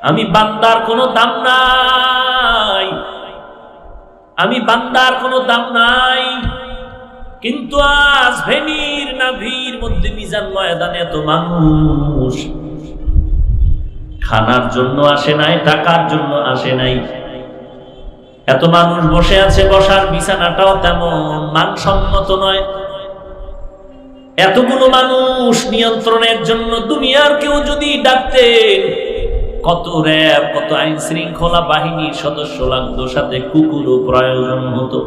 আমি বান্দার কোনো দাম নাই, আমি বান্দার কোনো দাম নাই। কিন্তু আজ ভেনির নাভির মধ্যে মিজান ময়দানে এত মানুষ খানার জন্য আসে নাই, টাকার জন্য আসে নাই। এত মানুষ বসে আছে, বসার বিছানাটাও তেমন মানসম্মত নয়। এতগুলো মানুষ নিয়ন্ত্রণের জন্য দুনিয়ার কেউ যদি ডাকতেন, কত র‍্যাব, কত আইন শৃঙ্খলা বাহিনীর সদস্য লাগতো, সাথে কুকুরও প্রয়োজন হতো।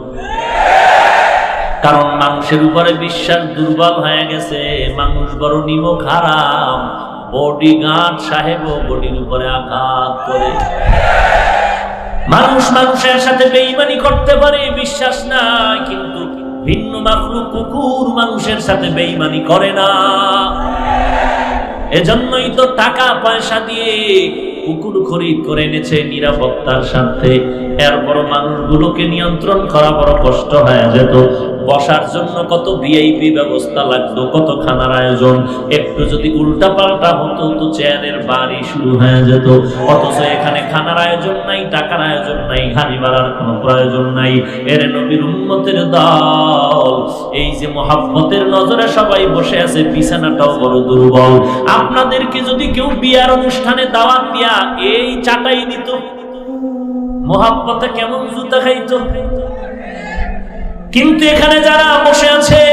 কারণ মানুষের উপরে বিশ্বাস দুর্বল হয়ে গেছে, মানুষ বড় নিমক হারাম, বডিগার্ড সাহেবও বডির উপরে আঘাত করে। মানুষ মানুষের সাথে বেঈমানি করতে পারে, বিশ্বাস নাই, কিন্তু ভিন্ন মাখলুক কুকুর মানুষের সাথে বেঈমানি করে না। এজন্যই তো টাকা পয়সা দিয়ে কুকুর খরিদ করে এনেছে নিরাপত্তার স্বার্থে। এরপর মানুষগুলোকে নিয়ন্ত্রণ করা বড় কষ্ট হয়ে যেত। বসার জন্য কত ভিআইপি ব্যবস্থা লাগতো, কত খানার আয়োজন। একটু যদি উল্টা পাল্টা হতো তো চেয়ারের বাড়ি শুরু হয়ে যেত। অথচ এখানে খানার আয়োজন নাই, টাকার আয়োজন নাই, গাড়ি ভাড়ার কোনো প্রয়োজন নাই। এর নবীর উম্মতের দল, এই যে মোহাব্বতের নজরে সবাই বসে আছে, বিছানাটাও বড় দুর্বল। আপনাদেরকে যদি কেউ বিয়ার অনুষ্ঠানে দাওয়াত দিয়া এই চাটাই দিত, মোহাব্বতে কেমন জুতা খাইতো। কিন্তু এখানে যারা বসে আছে,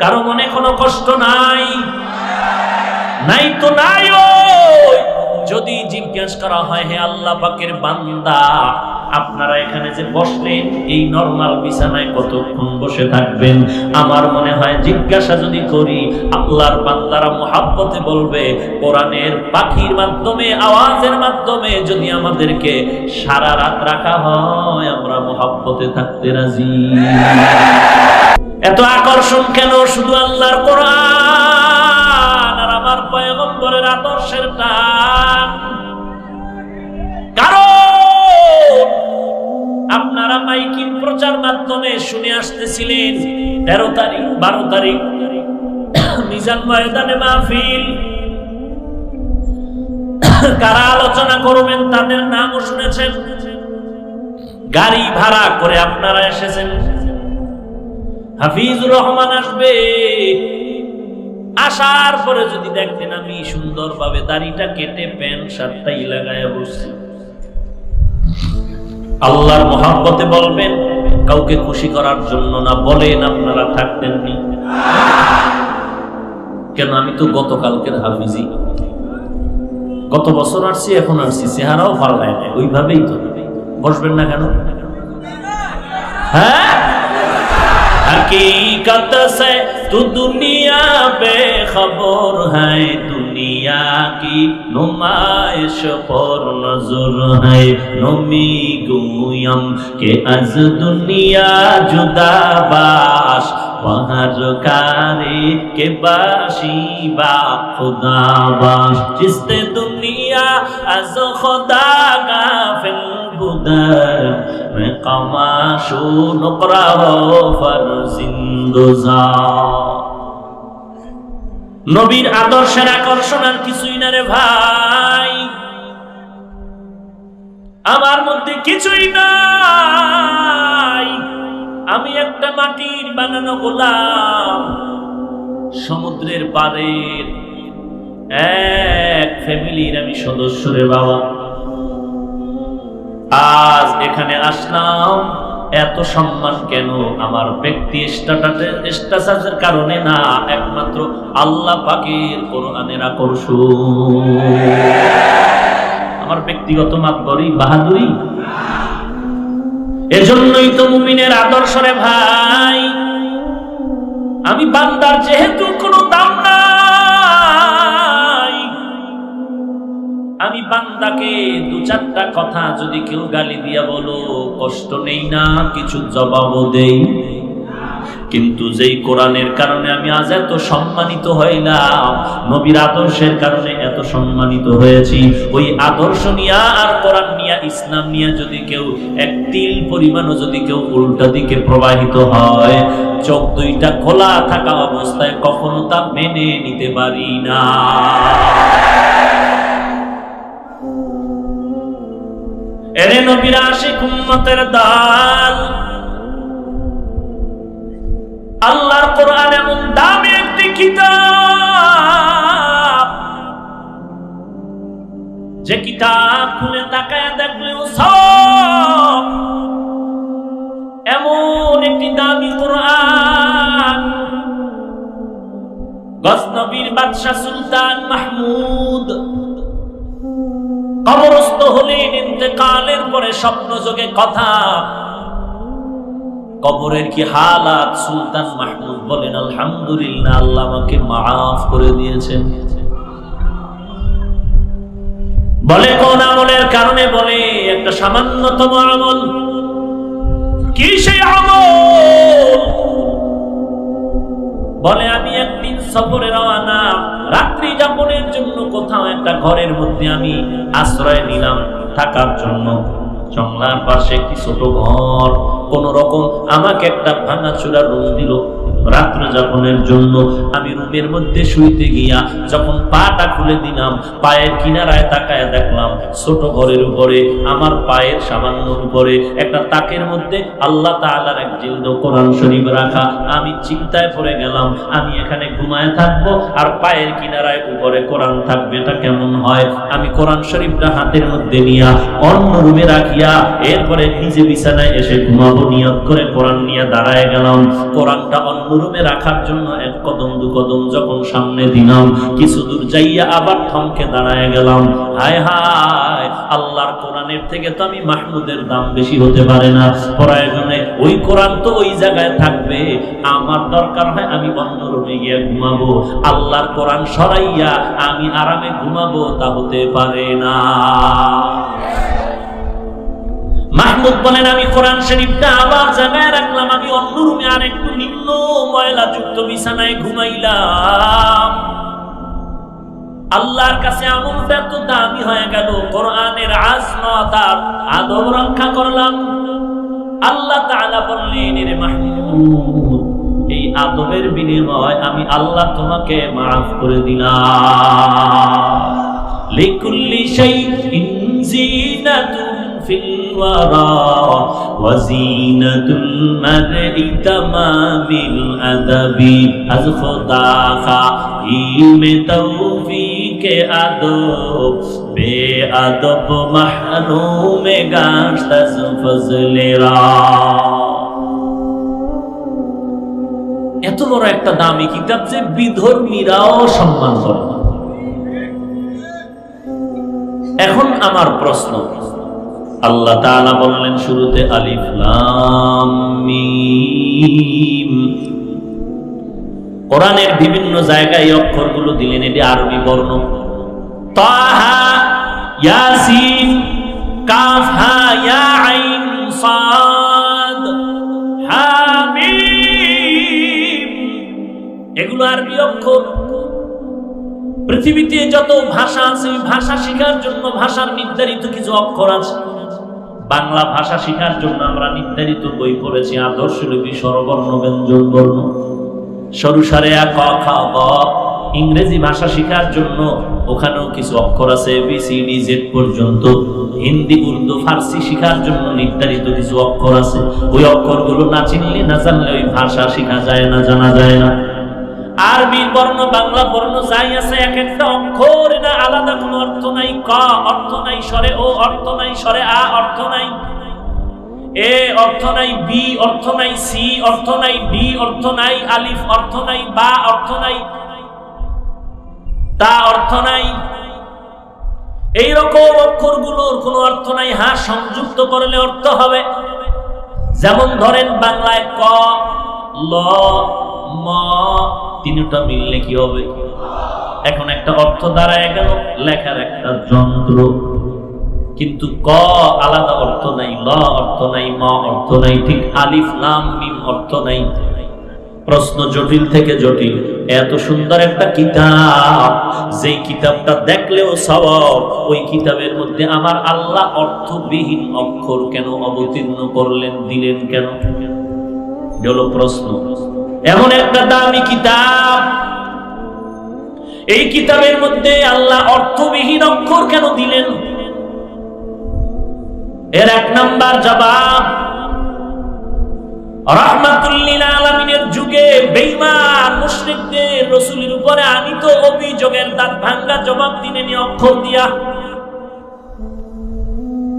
কারো মনে কোনো কষ্ট নাই, নাই তো নাই। যদি জিজ্ঞাসা করা হয়, হে আল্লাহ পাকের বান্দা, আপনারা এখানে যে বসলেন, এই নরমাল বিছানায় কতক্ষণ বসে থাকবেন? আমার মনে হয় জিজ্ঞাসা যদি করি, আল্লাহর বান্দারা মুহাব্বতে বলবে, কোরআনের পাখির মাধ্যমে, আওয়াজের মাধ্যমে যদি আমাদেরকে সারা রাত রাখা হয়, আমরা মুহাব্বতে থাকতে রাজি। এত আকর্ষণ কেন? শুধু আল্লাহর কোরআন আর আমার পয়গম্বরের আদর্শের টান। কারণ আপনারা মাইকিং প্রচার মাধ্যমে শুনে আসতেছিলেন 13 তারিখ 12 তারিখ মিজান ময়দানে মাহফিল। কারা আলোচনা করবেন তাদের নামও শুনেছেন। গাড়ি ভাড়া করে আপনারা এসেছেন। হাফিজুর রহমান আসবে, আসার পরে যদি দেখতেন আমি সুন্দরভাবে দাড়িটা কেটে প্যান্ট শার্টটাই লাগায় বসছি, আল্লাহর মোহাব্বতে বলবেন, কাউকে খুশি করার জন্য না, বলেন আপনারা থাকতেননি কেন? আমি তো গতকালকের হাফিজি, গত বছর আসছি, এখন আসছি, চেহারাও পাল্টায় নাই, ওইভাবেই তো বসবেন না কেন? হ্যাঁ, हकीकत से तू दुनिया बेखबर है, दुनिया की नुमाइश पर नजर है। नमी गुयम के अज दुनिया जुदा बाश, वहर कारे के बाशी बा खुदा बाश। जिसते दुनिया अज खुदा गाफिल बुदर में कमाशो नुकरा हो फरजिंदुजा। নবীর আদর্শের আকর্ষণ আর কিছুই না রে ভাই, আমার মধ্যে কিছুই নাই। আমি একটা মাটির বানানো গোলাম, সমুদ্রের পাড়ের এক ফ্যামিলির আমি সদস্য রে বাবা। আজ এখানে আসলাম, এত সম্মান কেন? আমার ব্যক্তি স্ট্যাটাসের কারণে না, একমাত্র আল্লাহ পাকের কোরআনের আকর্ষণ। আমার ব্যক্তিগত মাতবরি বাহাদুরি। এজন্যই তো মুমিনের আদর্শ রে ভাই। আমি বান্দার যেহেতু কোনো দাম নাই, আমি বান্দাকে 2-4টা কথা যদি কেউ গালি দিয়া বলো, কষ্ট নেই না, কিছু জবাবও দেই। কিন্তু যেই কোরআনের কারণে আমি আজ এত সম্মানিত হইলাম, নবীর আদর্শের কারণে এত সম্মানিত হয়েছি, ওই আদর্শ নিয়া আর কোরআন নিয়া, ইসলাম নিয়া যদি কেউ এক তিল পরিমাণও যদি কেউ উল্টা দিকে প্রবাহিত হয়, চোখ দুইটা খোলা থাকা অবস্থায় কখনো তা মেনে নিতে পারি না। এরে নবীর আশিক উম্মতের দল, আল্লাহর কোরআন এমন দামি একটি কিতাব, যে কিতাব খুলে তাকায় দেখলেও সব। এমন একটি দামি কোরআন, গজনবীর বাদশা সুলতান মাহমুদ কবরস্থ হলেন, ইন্তেকালের পরে স্বপ্ন যোগে কথা, কবরের কি হালাত। সুলতান মাহমুদ বলেন আলহামদুলিল্লাহ, আল্লাহ আমাকে মাফ করে দিয়েছেন। বলে কোন আমলের কারণে? বলে একটা সামান্যতম আমল। কি সেই আমল? বলে আমি একদিন সফরে রওনা, রাত্রি যাপনের জন্য কোথাও একটা ঘরের মধ্যে আমি আশ্রয় নিলাম থাকার জন্য। জঙ্গলার পাশে একটি ছোট ঘর, কোন রকম আমাকে একটা ভাঙাচোরা রুম দিল রাত্র যাপনের জন্য। আমি রুমের মধ্যে শুইতে গিয়া যখন পাটা খুলে দিলাম, পায়ের কিনারায় তাকায় দেখলাম ছোট ঘরের উপরে, আমার পায়ের সামান্য উপরে একটা তাকের মধ্যে আল্লাহ তাআলার এক জিলদ কোরআন শরীফ রাখা। আমি চিন্তায় পড়ে গেলাম, আমি এখানে ঘুমায় থাকবো আর পায়ের কিনারায় উপরে কোরআন থাকবে, এটা কেমন হয়? আমি কোরআন শরীফটা হাতের মধ্যে নিয়া অন্য রুমে রাখিয়া এরপরে নিজে বিছানায় এসে ঘুমাবো নিয়ত করে কোরআন নিয়ে দাঁড়ায় গেলাম। কোরআনটা অন্য রুমে রাখার জন্য এক কদম দু কদম যখন সামনে দিলাম, কিছু দূর যাইয়া আবার থমকে দাঁড়ায় গেলাম। হায় হায়, আল্লাহর কোরআনের থেকে তো আমি মাহমুদের দাম বেশি হতে পারে না। প্রয়োজনে ওই কোরআন তো ওই জায়গায় থাকবে, আমার দরকার হয় আমি অন্য রুমে গিয়ে ঘুমাবো। আল্লাহর কোরআন সরাইয়া আমি আরামে ঘুমাবো, তা হতে পারে না। মাহমুদ বলেন আমি কোরআন শরীফটা আবার জায়গায় রাখলাম, আমি অন্য রুমে আর একটু নিম্ন ময়লা যুক্ত বিছানায় ঘুমাইলাম। আল্লাহর কাছে আমলটা তো দামি হয়ে গেল, কোরআনের আজমত আর আদব রক্ষা করলাম। আল্লাহ তাআলা বললেন রে মাহমুদ, এই আদবের বিনিময় আমি আল্লাহ তোমাকে মাফ করে দিলাম। লিকুল্লি শাইইন যিনাতুন ফিল ওয়ারা ওয়া যিনাতুল মারই তামামিল আদাবি। আজ খোদা খাইমে তৌফিকে আদব, বে আদব মাহরুমে গাশত আজ ফজলেরা। এত বড় একটা দামি কিতাব যে বিধর্মীরাও সম্মান করে। এখন আমার প্রশ্ন, আল্লাহ তাআলা বললেন শুরুতে আলিফ লাম মিম, কোরআনের বিভিন্ন জায়গায় অক্ষরগুলো দিলেন, এটি আরবি বর্ণ। তাহা, ইয়াসিন, কাফ হা ইয়া আইন সাদ, হামিম, এগুলো আরবি অক্ষর। পৃথিবীতে যত ভাষা আছে, ভাষা শেখার জন্য ভাষার নির্ধারিত কিছু অক্ষর আছে। বাংলা ভাষা শেখার জন্য আমরা নির্ধারিত বই পড়েছি, আদর্শ লিপি, স্বরবর্ণ, ব্যঞ্জন বর্ণ, সরু সারে আ ক খ গ। ইংরেজি ভাষা শেখার জন্য ওখানেও কিছু অক্ষর আছে, ABCD Z পর্যন্ত। হিন্দি, উর্দু, ফার্সি শেখার জন্য নির্ধারিত কিছু অক্ষর আছে। ওই অক্ষরগুলো না চিনলে, না জানলে ওই ভাষা শেখা যায় না, জানা যায় না। আরবি বর্ণ, বাংলা বর্ণ যাই আছে, এক একটা অক্ষর না আলাদা কোনো অর্থ নাই। ক অর্থ নাই, স্বরে ও অর্থ নাই, স্বরে আ অর্থ নাই, এ অর্থ নাই, বি অর্থ নাই, সি অর্থ নাই, ডি অর্থ নাই, আলিফ অর্থ নাই, বা অর্থ নাই, তা অর্থ নাই। এইরকম অক্ষরগুলোর কোনো অর্থ নাই। হ্যাঁ, সংযুক্ত করলে অর্থ হবে। যেমন ধরেন বাংলায় ক, ল, ম, তিনটা মিললে কি হবে? এখন একটা অর্থ দাঁড়ায় গেল, লেখার একটা যন্ত্র। কিন্তু ক আলাদা অর্থ নাই, ল অর্থ নাই, ম অর্থ নাই, ঠিক আলিফ লাম মিম অর্থ নাই। প্রশ্ন জটিল থেকে জটিল। এত সুন্দর একটা কিতাব, যেই কিতাবটা দেখলেও সওয়াব, ওই কিতাবের মধ্যে আমার আল্লাহ অর্থবিহীন অক্ষর কেন অবতীর্ণ করলেন, দিলেন কেন? হলো প্রশ্ন। এমন একটা দামি কিতাব, এই কিতাবের মধ্যে আল্লাহ অর্থবিহীন অক্ষর কেন দিলেন? এর এক নাম্বার জবাব, রাহমাতুল লিল আলামিনের যুগে বেঈমান মুশরিকদের রাসূলের উপরে আনিত অভিযোগের দাঁত ভাঙা জবাব দিলেন অক্ষর দিয়া।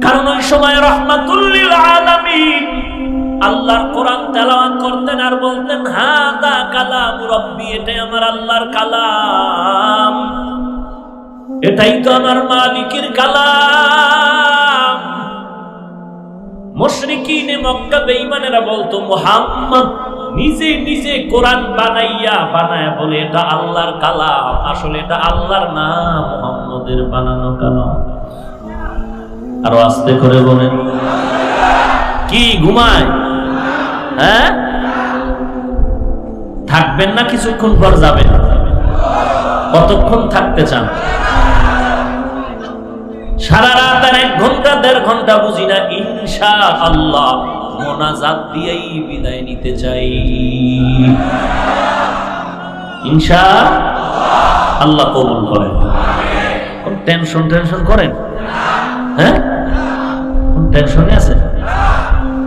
কারণ ওই সময় রাহমাতুল লিল আলামিন আল্লাহর কোরআন তেলাওয়াত করতেন আর বলতেন, হাদা কালাম রব্বি, এটাই আমার আল্লাহর কালাম, এটাই তো আমার মালিকের কালাম। মুশরিকিনে মক্কা বেঈমানেরা বলতো, মুহাম্মদ নিজে নিজে কোরআন বানায়া বলে এটা আল্লাহর কালাম, আসলে এটা আল্লাহর না, মুহাম্মদের বানানো কালাম। আরো আস্তে করে বলেন, কি ঘুমায়? হ্যাঁ, থাকবেন না কিছুক্ষণ পর যাবেন? কতক্ষণ থাকতে চান? সারা রাত আর 1 ঘন্টা 1.5 ঘন্টা বুঝি না, ইনশাআল্লাহ মোনাজাত দিয়েই বিদায় নিতে চাই। ইনশাআল্লাহ কবুল করেন। কোন টেনশন করেন? হ্যাঁ, কোন টেনশনে আছেন?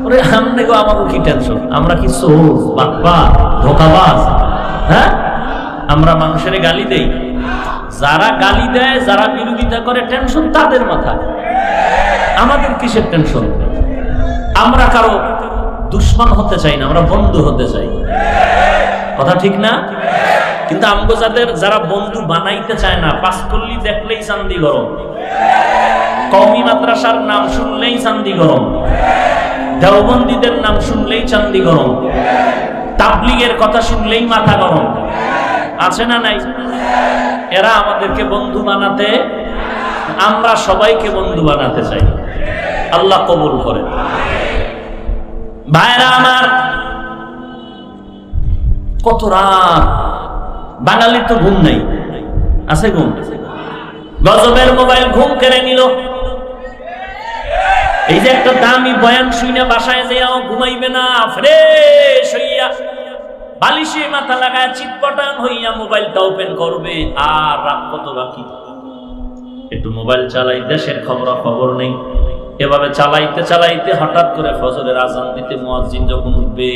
ওরে আমনে গো, আমাকে কি টেনশন? আমরা কি চোর, বাটপার, ধোঁকাবাজ? হ্যাঁ, আমরা মানুষের গালি দেই। যারা গালি দেয়, যারা বিরোধিতা করে, টেনশন তাদের মাথায়। আমাদের কিসের টেনশন? আমরা কারো দুশ্মন হতে চাই না, আমরা বন্ধু হতে চাই। কথা ঠিক না? কিন্তু আমগো যারা বন্ধু বানাইতে চায় না, পাঁচকল্লি দেখলেই চান্দি গরম, কওমি মাদ্রাসার নাম শুনলেই চান্দি গরম, দেওবন্দীদের নাম শুনলেই চান্দি গরম, তাবলীগের কথা শুনলেই মাথা গরম, আছে না নাই? এরা আমাদেরকে বন্ধু বানাতে, আমরা সবাইকে বন্ধু বানাতে চাই। আল্লাহ কবুল করে। ভাইরা আমার, কত রাত, বাঙালির তো ঘুম নাই, আছে ঘুম? গজবের মোবাইল ঘুম কেড়ে নিল। এই যে একটা দামি বয়ান শুনে বাসায় যাইয়াও ঘুমাইবে না, ফ্রেশ হইয়া বালিশে মাথা লাগায় চিৎপটাং হইয়া মোবাইলটা ওপেন করবে। আর রাত কত বাকি, একটু মোবাইল চালাই, দেশের খবর নেই। এভাবে চালাইতে চালাইতে হঠাৎ করে ফজরের আজান দিতে মুয়াজ্জিন যখন উঠবে,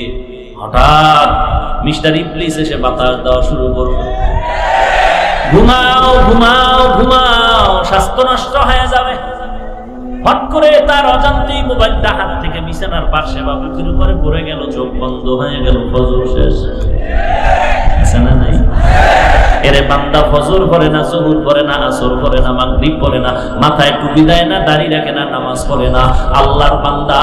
হঠাৎ মিস্টার ইবলিস এসে বাতাস দেওয়া শুরু করবে, ঘুমাও ঘুমাও ঘুমাও, স্বাস্থ্য নষ্ট হয়ে যাবে। হট করে তার অজান্তেই মোবাইলটা হাত থেকে বিছানার পাশে বা বুকের উপরে পড়ে গেল, চোখ বন্ধ হয়ে গেল, ফজর শেষ। বিছানা নাই। এরে বান্দা ফজর পড়ে না, জোহর পড়ে না, আসর পড়ে না, মাগরিব পড়ে না, মাথায় টুপি দেয় না, দাড়ি রাখে না, নামাজ পড়ে না। আল্লাহর বান্দা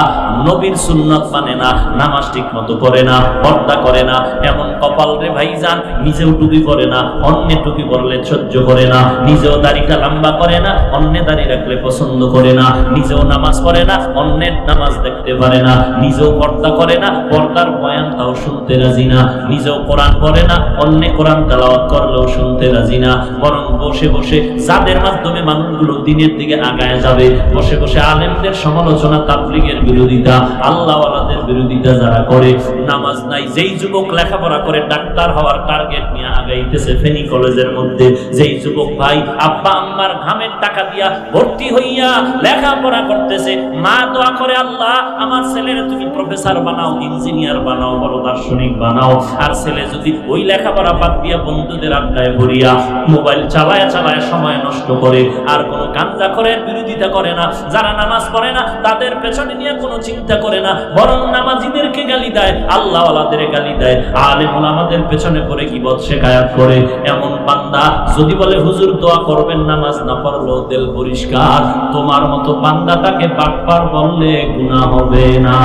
নবীর সুন্নাত মানে না, নামাজ ঠিক মতো পড়ে না, পর্দা করে না। এমন কপাল রে ভাইজান, নিজেও টুপি পরে না, অন্য টুপি পরলে সহ্য করে না, নিজেও দাড়িটা লম্বা করে না, অন্য দাড়ি রাখলে পছন্দ করে না, নিজেও নামাজ পড়ে না, অন্যের নামাজ দেখতে পারে না, নিজেও পর্দা করে না, পর্দার বয়ানটাও শুনতে রাজি না, নিজেও কোরআন পড়ে না, অন্য কোরআন তেলাওয়াত করলেও শুনতে রাজি না। বরং বসে বসে যাদের মাধ্যমে মানুষগুলো দিনের দিকে আগায় যাবে, বসে বসে আলেমদের সমালোচনা, তাবলীগের বিরোধিতা, আল্লাহওয়ালাদের বিরোধিতা যারা করে, নামাজ নাই। যেই যুবক লেখাপড়া করে ডাক্তার হওয়ার টার্গেট নিয়ে আগাইতেছে ফেনী কলেজের মধ্যে, যেই যুবক ভাই আব্বা আম্মার ঘামের টাকা দিয়া ভর্তি হইয়া লেখাপড়া করতেছে, মা দোয়া করে, আল্লাহ আমার ছেলের তুমি প্রফেসর বানাও, ইঞ্জিনিয়ার বানাও, বড় দার্শনিক বানাও। আর ছেলে যদি ওই লেখাপড়া বাদ দিয়া বন্ধুদের আড্ডায় ভরিয়া মোবাইল চালায় চালায় সময় নষ্ট করে, আর কোনো গাঞ্জাখোরের বিরোধিতা করে না, যারা নামাজ পড়ে না তাদের পেছনে নিয়ে কোনো চিন্তা করে না, বরং নামাজীদেরকে গালি দেয়, আল্লাহওয়ালাদের গালি দেয়, আলেম ওলামাদের পেছনে পড়ে গীবত শিকায়াত করে, এমন বান্দা যদি বলে হুজুর দোয়া করবেন নামাজ না পড়লেও দিল পরিষ্কার, তোমার মতো বান্দাটাকে বাটপার বললে গুনাহ হবে না।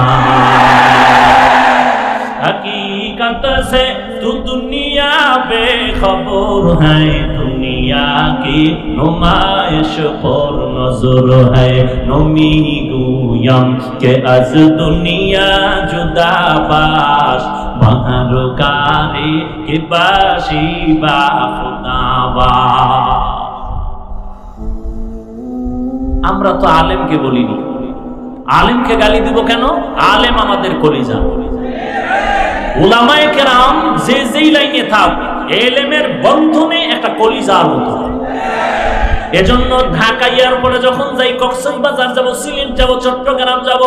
हकीकत से तू दुनिया बेखबर है, दुनिया की नुमाइश पर नजर है। नमी गुयम के अज दुनिया जुदा बाश, बाहर कारी के बाशी बा खुदावा। আমরা তো আলেমকে বলিনি, আলেমকে গালি দিব কেন? আলেম আমাদের কলিজা। উলামায়ে কেরাম যে যেই লাইনে থাক, এলেমের বন্ধনে একটা কলিজার মতো। এজন্য ঢাকা এয়ারপোর্টে যখন যাই, কক্সবাজার যাব, সিলেট যাব, চট্টগ্রাম যাব,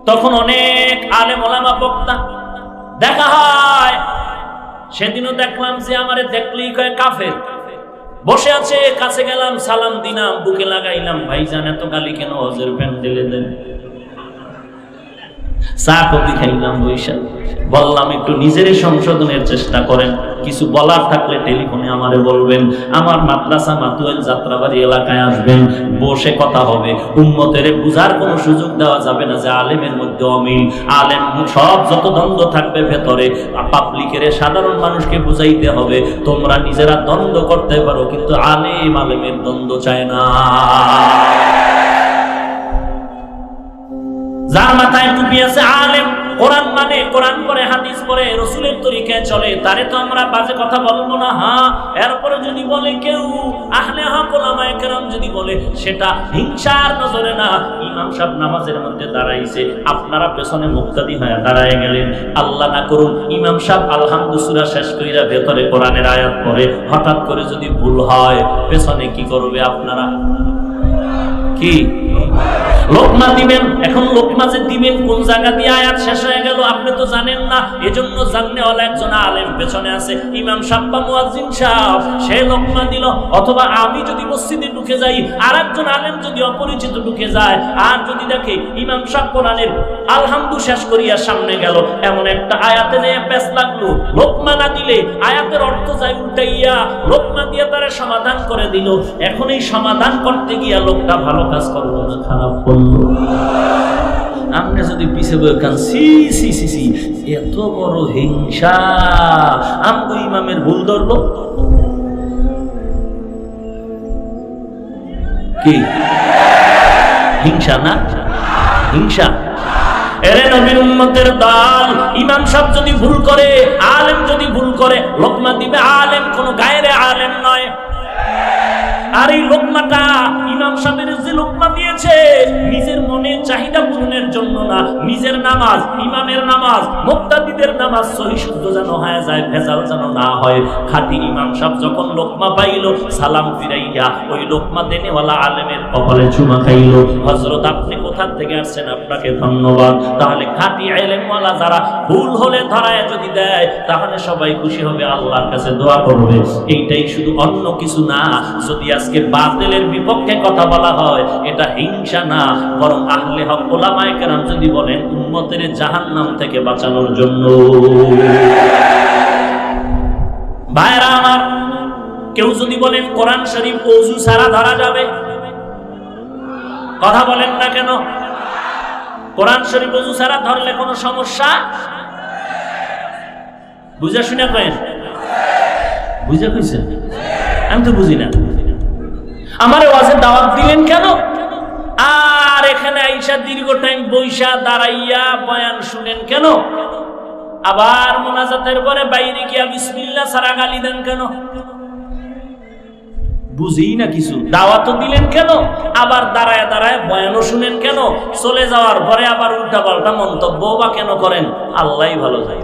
তখন অনেক আলেম ওলামা বক্তা দেখা হয়। সেদিনও দেখলাম যে আমারে দেখলেই কয় কাফের। বসে আছে, কাছে গেলাম, সালাম দিলাম, বুকে লাগাইলাম, ভাইজান এত গালি কেন হজের প্যান্ডেলে দেন? চা কফি খাইলাম, বৈশাখ বললাম একটু নিজের সংশোধনের চেষ্টা করেন, কিছু বলার থাকলে টেলিফোনে আমারে বলবেন, আমার মাদ্রাসা মাতুয়েল যাত্রাবাড়ি এলাকায় আসবেন, বসে কথা হবে। উম্মতের বুঝার কোনো সুযোগ দেওয়া যাবে না যে আলেমের মধ্যে অমিল, আলেম সব যত দ্বন্দ্ব থাকবে ভেতরে, পাবলিকের সাধারণ মানুষকে বুঝাইতে হবে তোমরা নিজেরা দ্বন্দ্ব করতে পারো, কিন্তু আলেম আলেমের দ্বন্দ্ব চায় না। যার মাথায় টুপি আছে আলেম, কোরআন মানে, কোরআন পড়ে, হাদিস পড়ে, রাসূলের তরিকায় চলে, তারে তো আমরা বাজে কথা বলবো না। হ্যাঁ, এরপরে যদি বলে কেউ আহলে হক ওলামায়ে কেরাম যদি বলে, সেটা হিংসার নজরে না। ইমাম সাহেব নামাজের মধ্যে দাঁড়াইছে, আপনারা পেছনে মুক্তাদি হয়ে দাঁড়ায় গেলেন, আল্লাহ না করুন ইমাম সাহেব আলহামদুলিল্লাহ সূরা শেষ কইরা ভেতরে কোরআনের আয়াত পড়ে, হঠাৎ করে যদি ভুল হয়, পেছনে কি করবে আপনারা? কি লোকমা দিবেন? এখন লোকমা যে দিবেন কোন জায়গা দিয়ে আয়াত শেষ হয়ে গেল আপনি তো জানেন না। এজন্য জাননেওয়ালা একজন আলেম পেছনে আছে, ইমাম সাহেব বা মুয়াজ্জিন সাহেব, সে লোকমা দিল। অথবা আমি যদি মসজিদে ঢুকে যাই, আর একজন আলেম যদি অপরিচিত ঢুকে যায়, আর যদি দেখে ইমাম সাহেব কোরআনের আলহামদু শেষ করিয়া সামনে গেল, এমন একটা আয়াতে নিয়ে পেছ লাগলো, লোকমা না দিলে আয়াতের অর্থ যায় উল্টাইয়া, লোকমা দিয়ে তারা সমাধান করে দিল। এখন এই সমাধান করতে গিয়া লোকটা ভালো কাজ করলো না খারাপ করলো? আপনি যদি পিছে বই কান, সি সি সি সি, এত বড় হিংসা, আমগো ইমামের ভুল ধরলো কি? হিংসা না? হিংসা। এরে নবীর উম্মতের দল, ইমাম সাহেব যদি ভুল করে, আলেম যদি ভুল করে, লোকমা দিবে আলেম, কোন গায়রে আলেম নয়। আর এই লোকমাটা ইমাম সাহেবের যে লোকমা দিয়েছে, নিজের মনের চাহিদা পূরণের জন্য না, নিজের নামাজ, ইমামের নামাজ, মুক্তাদিদের নামাজ সহি শুদ্ধ যেন হয়ে যায়, ভেজাল যেন না হয়। খাঁটি ইমাম সাহেব যখন লোকমা পাইল, সালাম ফিরাইয়া ওই লোকমা দেনেওয়ালা আলেমের কপালে চুমা খাইল, হযরত আপনি কোথা থেকে আসছেন, আপনাকে ধন্যবাদ। তাহলে খাঁটি ইলমওয়ালা যারা ভুল হলে ধরায় যদি দেয়, তাহলে সবাই খুশি হবে, আল্লাহর কাছে দোয়া করবে। এইটাই শুধু, অন্য কিছু না। যদি আজকে বাতিলের বিপক্ষে কথা বলা হয়, এটা হিংসা না, বরং আহলে হক ওলামায়ে কেরাম যদি বলেন উম্মতের জাহান্নাম থেকে বাঁচানোর জন্য। ভাইরা আমার, কেউ যদি বলেন কোরআন শরীফ ওযু ছাড়া ধরা যাবে, কথা বলেন না কেন? কোরআন শরীফ ওযু ছাড়া ধরলে কোনো সমস্যা? বুঝা শুনে কয়েন, বুঝা কইছেন? আমি তো বুঝি না। আমার ওয়াজে দাওয়াত দিলেন কেন? আর এখানে আইসা দীর্ঘ টাইম বইসা দাঁড়াইয়া বয়ান শুনেন কেন? আবার মোনাজাতের পরে বাইরে গিয়া বিসমিল্লাহ ছাড়া গালি দেন কেন? বুঝি না কিছু। দাওয়াত দিলেন কেন? আবার দাঁড়ায় দাঁড়ায় বয়ানও শুনেন কেন? চলে যাওয়ার পরে আবার উল্টা পাল্টা মন্তব্য বা কেন করেন? আল্লাহই ভালো যায়।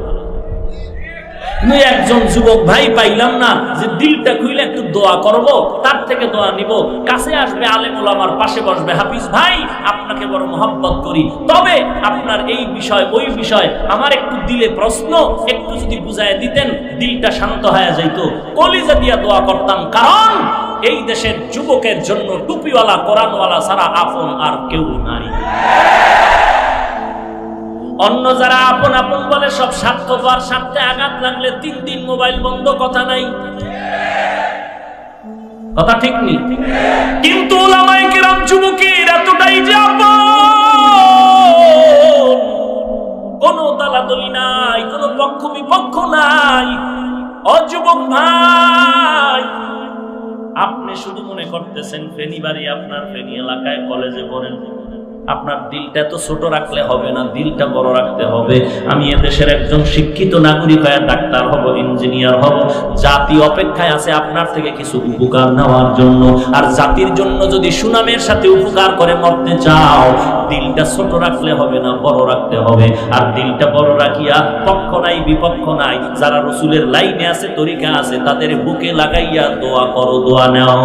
একজন যুবক ভাই পাইলাম না যে দিলটা খুইলে একটু দোয়া করব, তার থেকে দোয়া নিব। কাছে আসবে আলেম ওলামার পাশে বসবে, হাফিজ ভাই আপনাকে বড় মহব্বত করি, তবে আপনার এই বিষয় ওই বিষয় আমার একটু দিলে প্রশ্ন, একটু যদি বুঝায় দিতেন দিলটা শান্ত হয়ে যাইতো, কলিজা দিয়া দোয়া করতাম। কারণ এই দেশের যুবকের জন্য টুপিওয়ালা কোরআনওয়ালা ছাড়া আপন আর কেউ নাই। অন্য যারা আপন আপন বলে সব স্বার্থপর, স্বার্থে আঘাত লাগলে 3 দিন মোবাইল বন্ধ, কথা নাই, কথা ঠিক নেই। কিন্তু উলামায়ে কেরাম যুবকের এতটাই যে আপন, কোনো দালাদলি নাই, কোনো পক্ষ বিপক্ষ নাই। অযুবক ভাই, আপনি শুধু মনে করতেছেন ফেনী বাড়ি আপনার, ফেনী এলাকায় কলেজে পড়েন, আপনার দিলটা তো ছোট রাখলে হবে না, দিলটা বড় রাখতে হবে। আমি এদেশের একজন শিক্ষিত নাগরিক হয়ে ডাক্তার হব, ইঞ্জিনিয়ার হব, জাতি অপেক্ষায় আছে আপনার থেকে কিছু উপকার নেওয়ার জন্য। আর জাতির জন্য যদি সুনামের সাথে উপকার করে মরতে চাও, দিলটা ছোট রাখলে হবে না, বড় রাখতে হবে। আর দিলটা বড় রাখিয়া পক্ষ নাই বিপক্ষ নাই, যারা রসুলের লাইনে আছে, তরিকা আছে, তাদের বুকে লাগাইয়া দোয়া করো, দোয়া নাও।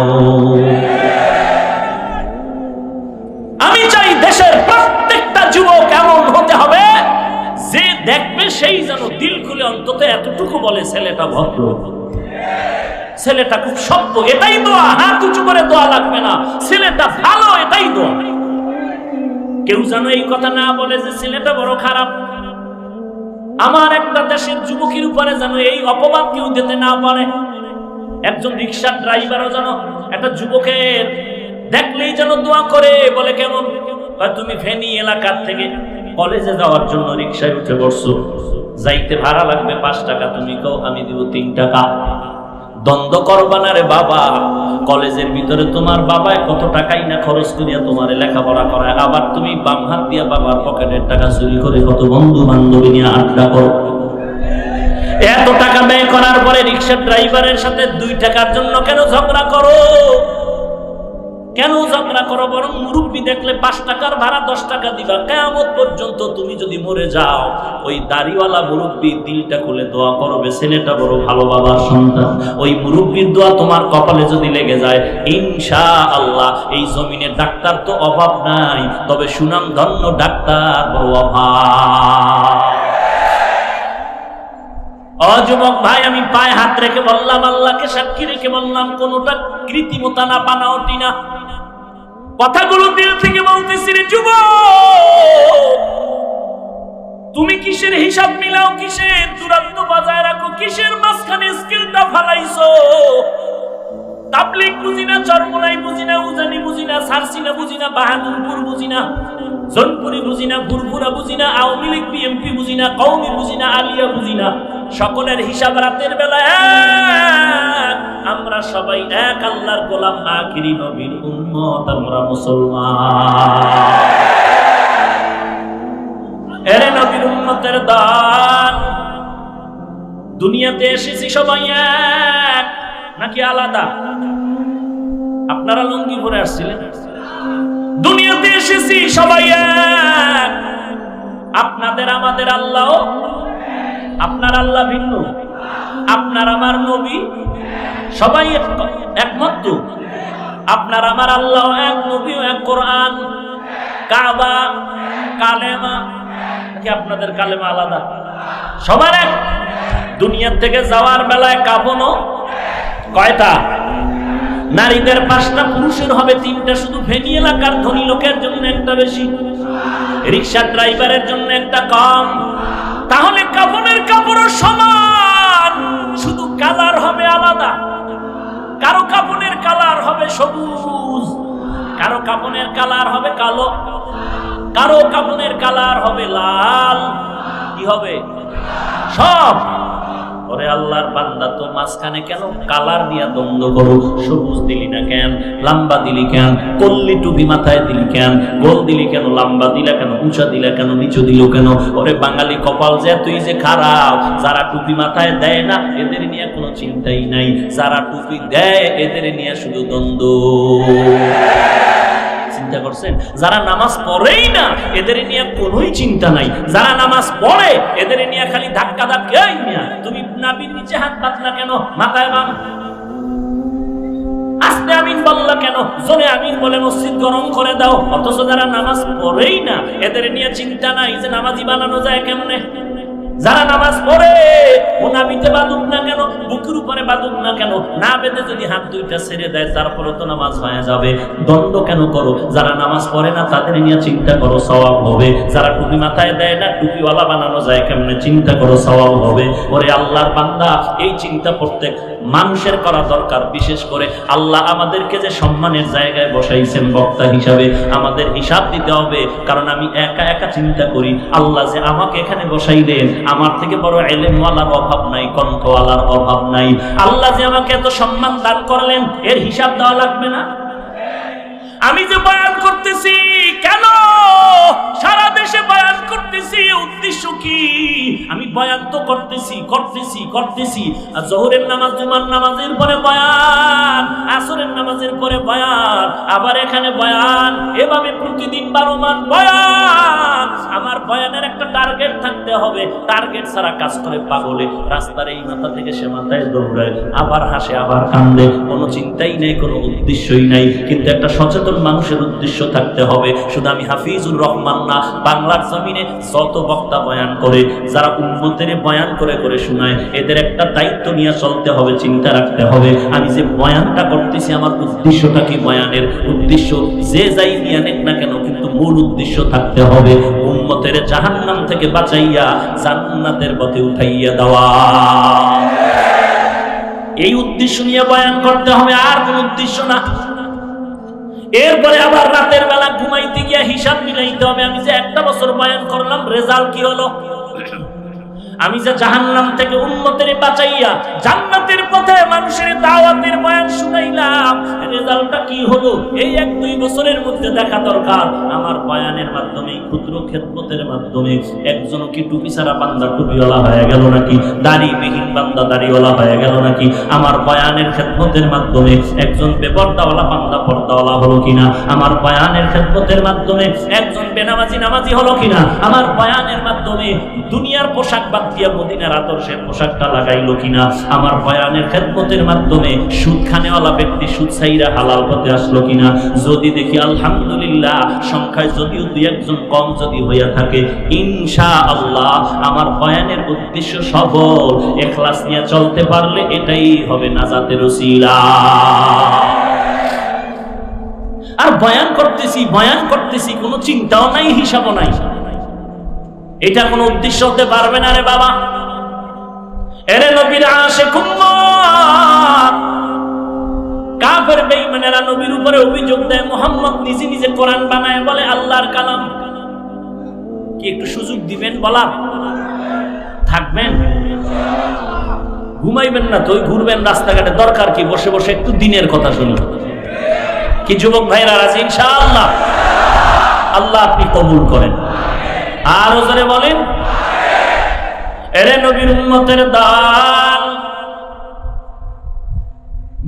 আমি চাই দেশের প্রত্যেকটা যুবক এমন হতে হবে যে দেখবে সেই যেন দিল খুলে অন্তত এতটুকু বলে, ছেলেটা ভদ্র, ছেলেটা খুব সভ্য, এটাই দোয়া। হাত উঁচু করে দোয়া লাগবে না, ছেলেটা ভালো, এটাই দোয়া। কেউ যেন এই কথা না বলে যে ছেলেটা বড় খারাপ। আমার একটা দেশের যুবকের উপরে যেন এই অপবাদ কেউ দিতে না পারে। একজন রিক্সার ড্রাইভারও যেন একটা যুবকের দেখলেই যেন দোয়া করে, বলে কেমন, তুমি ফেনী এলাকার থেকে কলেজে যাওয়ার জন্য রিক্সায় উঠে বসছো, যাইতে ভাড়া লাগবে 5 টাকা, তুমি কও আমি দিব 3 টাকা। দ্বন্দ্ব করবা না রে বাবা, কলেজের ভিতরে তোমার বাবা কত টাকাই না খরচ করিয়া তোমার লেখাপড়া করায়, আবার তুমি বাম হাত দিয়া বাবার পকেটের টাকা চুরি করে কত বন্ধু বান্ধবী নিয়ে আড্ডা করো। এত টাকা ব্যয় করার পরে রিক্সার ড্রাইভারের সাথে 2 টাকার জন্য কেন ঝগড়া করো? কেন ঝগড়া করো? বরং মুরব্বি দেখলে 5 টাকার ভাড়া 10 টাকা দিবা। কিয়ামত পর্যন্ত তুমি যদি মরে যাও, ওই দাড়িওয়ালা মুরব্বি দিলটা খুলে দোয়া করবে, ছেলেটা বড় ভালো বাবার সন্তান। ওই মুরব্বির দোয়া তোমার কপালে যদি লেগে যায়, ইনশাআল্লাহ এই জমিনে ডাক্তার তো অভাব নাই, তবে সুনাম ধন্য ডাক্তার বড় অভাব। যুবক ভাই, আমি পায়ে হাত রেখে বললাম, আল্লাহকে সাক্ষী রেখে বললাম, কোনটা কৃত্রিমতা না, বানাওটি না, কথাগুলো দিল থেকে বলতেছি রে যুবক। তুমি কিসের হিসাব মিলাও, কিসের দূরত্ব বজায় রাখো, কিসের মাঝখানে স্কিলটা ফালাইছো? তাবলীগ বুঝি না, চরমোনাই বুঝি না, উজানি বুঝি না, সারসিনা বুঝি না, বাহাদুরপুর বুঝি না, জনপুরি বুঝি না, ফুরফুরা বুঝি না, আওয়ামী লীগ বিএনপি বুঝি না, কওমি বুঝি না, আলিয়া বুঝি না, সকলের হিসাব রাতের বেলা এক। আমরা সবাই এক আল্লাহর গোলাম, আখিরি নবীর উম্মত, আমরা মুসলমান। এরে নবীর উম্মতের দান, দুনিয়াতে এসেছি সবাই এক নাকি আলাদা? আপনারা লুঙ্গি পরে আসছিলেন, দুনিয়াতে এসেছি সবাই এক। আপনাদের আমাদের আল্লাহ, আপনার আল্লাহ ভিন্ন, আপনার আমার নবী সবাই একমত তো? আপনার আমার আল্লাহ এক, নবী এক, কোরআন, কাবা, কালেমা কি আপনাদের কালেমা আলাদা? সবার এক। দুনিয়ার থেকে যাওয়ার বেলায় কাফনও কয়টা? নারীদের 5টা, পুরুষের হবে 3টা। শুধু ফেনী এলাকার ধনী লোকের জন্য একটা বেশি, রিক্সার ড্রাইভারের জন্য একটা কম। তাহলে কাফনের কাপড়ও সমান, শুধু কালার হবে আলাদা। কারো কাফনের কালার হবে সবুজ, কারো কাফনের কালার হবে কালো, কারো কাফনের কালার হবে লাল। কি হবে? সব। ওরে আল্লাহর বান্দা, তো মাঝখানে কেন কালার দিয়া দ্বন্দ্ব করো? সবুজ দিলি না কেন? লম্বা দিলি কেন? কল্লি টুপি মাথায় দিলি কেন? গোল দিলি কেন? লম্বা দিলা কেন? উঁচা দিলা কেন? নিচু দিল কেন? ওরে বাঙালি কপাল যে তুই যে খারাপ, যারা টুপি মাথায় দেয় না এদের নিয়ে কোনো চিন্তাই নাই, যারা টুপি দেয় এদের নিয়ে শুধু দ্বন্দ্ব। চিন্তা করছেন? যারা নামাজ পড়েই না এদের নিয়ে কোনোই চিন্তা নাই, যারা নামাজ পড়ে এদের নিয়ে খালি ধাক্কা ধাক্কা। তুমি নাবির নিচে হাত পাতলা কেন? মাথায় বাম। আস্তে আমিন বললা কেন? জোরে আমিন বলে মসজিদ গরম করে দাও। অথচ যারা নামাজ পড়েই না এদের নিয়ে চিন্তা নাই যে নামাজি বানানো যায় কেমনে। যারা নামাজ পড়ে ও নাবিতে বাদুক না কেন, বুকের উপরে বাদুক না কেন, না বেঁধে যদি হাত 2টা ছেড়ে দেয় তারপরে তো নামাজ হয়ে যাবে। দ্বন্দ্ব কেন করো? যারা নামাজ পড়ে না তাদের নিয়ে চিন্তা করো, সওয়াব হবে। যারা টুপি মাথায় দেয় না, টুপিওয়ালা বানানো যায় কেমনে, চিন্তা করো, সওয়াব হবে। ওরে আল্লাহর বান্দা, এই চিন্তা প্রত্যেক মানুষের করা দরকার। বিশেষ করে আল্লাহ আমাদেরকে যে সম্মানের জায়গায় বসাইছেন বক্তা হিসাবে, আমাদের হিসাব দিতে হবে। কারণ আমি একা একা চিন্তা করি, আল্লাহ যে আমাকে এখানে বসাইলেন, আমার থেকে বড় ইলমওয়ালার অভাব নাই, কণ্ঠওয়ালার অভাব নাই। আল্লাহ যে আমাকে এত সম্মান দান করলেন, এর হিসাব দেওয়া লাগবে না? আমি যে বয়ান করতেছি কেন উদ্দেশ্য কি? আমি বয়ান তো করতেছি আর জোহরের নামাজ, জুমার নামাজের পরে বয়ান, আসরের নামাজের পরে বয়ান, আবার এখানে বয়ান, এভাবে প্রতিদিন 12 মাস বয়ান। আমার বয়ানের একটা টার্গেট থাকতে হবে, টার্গেট ছাড়া কাজ করে পাগলে। রাস্তার এই মাথা থেকে সে মাথায় দৌড়ায়, আবার হাসে আবার কান্দে, কোনো চিন্তাই নেই, কোনো উদ্দেশ্যই নাই। কিন্তু একটা সচেতন মানুষের উদ্দেশ্য থাকতে হবে। শুধু আমি হাফিজুর রহমান না, বাংলার জমিনে যত বক্তা বয়ান করে, যারা উম্মতের বয়ান করে করে শোনায়, এদের একটা দায়িত্ব নিয়ে চলতে হবে, চিন্তা রাখতে হবে আমি যে বয়ানটা করতেছি আমার উদ্দেশ্যটা কি। বয়ানের উদ্দেশ্য যে যাই নিয়ে নেক না কেন, কিন্তু মূল উদ্দেশ্য থাকতে হবে উম্মতের জাহান্নাম থেকে বাঁচাইয়া জান্নাতের পথে উঠাইয়া দেওয়া। এই উদ্দেশ্য নিয়ে বয়ান করতে হবে, আর কোন উদ্দেশ্য না। এরপরে আবার রাতের বেলা ঘুমাইতে গিয়া হিসাব মিলাইতে হবে, আমি যে একটা বছর বয়ান করলাম, রেজাল্ট কি হলো? আমি যে জাহান্নাম থেকে উম্মতের বাঁচাইয়া জান্নাতের পথে মানুষের দাওয়াতের বয়ান শুনাইলাম, রেজাল্টটা কি হলো? এই 1-2 বছরের মধ্যে দেখা দরকার। আমার বয়ানের মাধ্যমে, ক্ষুদ্র খেদমতের মাধ্যমে একজন কি টুপি ছাড়া বান্দা টুপিওয়ালা হয়ে গেল নাকি? দাড়িবিহীন বান্দা দাড়িওয়ালা হয়ে গেল নাকি? আমার বয়ানের খেদমতের মাধ্যমে একজন বেপরদাওয়ালা বান্দা পর্দাওয়ালা হলো কিনা? আমার বয়ানের খেদমতের মাধ্যমে একজন বেনামাজি নামাজি হলো কিনা? আমার বয়ানের মাধ্যমে দুনিয়ার পোশাক বাদ দিয়া মদিনার আদর্শের পোশাকটা লাগাইলো কিনা? আমার বয়ানের খেদমতের মাধ্যমে সুদ খানেওয়ালা ব্যক্তি সুদ ছাইরা হালাল পথে আসলো কিনা? যদি দেখি আলহামদুলিল্লাহ, সংখ্যায় যদিও 2-1 কম যদি হইয়া থাকে, ইনশাআল্লাহ আমার বয়ানের উদ্দেশ্য সফল। ইখলাস নিয়ে চলতে পারলে এটাই হবে নাজাতের ওসিলা। আর বয়ান করতেছি কোনো চিন্তাও নাই, হিসাবও নাই, এটা কোনো উদ্দেশ্য হতে পারবে না রে বাবা। এরে নবীর আশিক উম্মত, কাফের বেঈমানেরা নবীর উপরে অভিযোগ দেয় মুহাম্মদ নিজে নিজে কোরআন বানায় বলে আল্লাহর কালাম। কি একটু সুযোগ দিবেন বলার? থাকবেন, ঘুমাইবেন না তো, ঘুরবেন রাস্তাঘাটে, দরকার কি? বসে বসে একটু দিনের কথা শুনি। কি যুবক ভাইরা রাজি ইনশাআল্লাহ? আল্লাহ আপনি কবুল করেন। আরো জোরে বলেন। এরে নবীর উম্মতের দল,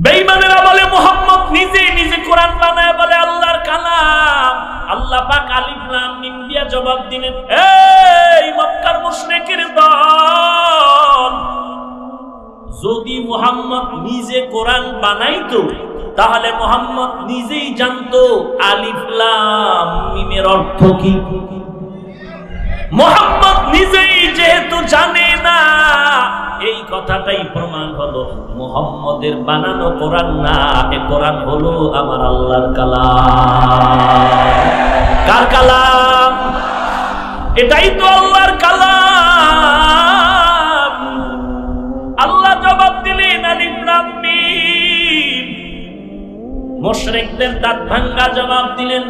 বেঈমানেরা বলে মুহাম্মদ নিজে নিজে কোরআন বানায় বলে আল্লাহর কালাম। আল্লাহ পাক আলিফ লাম মিম দিয়া জবাব দিলেন, এই মক্কার মুশরিকের দল, যদি মুহাম্মদ নিজে কোরআন বানাইতো তাহলে মুহাম্মদ নিজেই জানতো আলিফ লাম মিমের অর্থ কি। মুহাম্মদ নিজেই যেহেতু জানে না, এই কথাটাই প্রমাণ হলো মুহাম্মদের বানানো কোরআন না, এ কোরআন হলো আমার আল্লাহর কালাম। কার কালাম? এটাই তো আল্লাহর কালাম। আল্লাহ জবাব দিলেন আলিফ লাম মিম। মুশরিকদের দাঁত ভাঙ্গা জবাব দিলেন।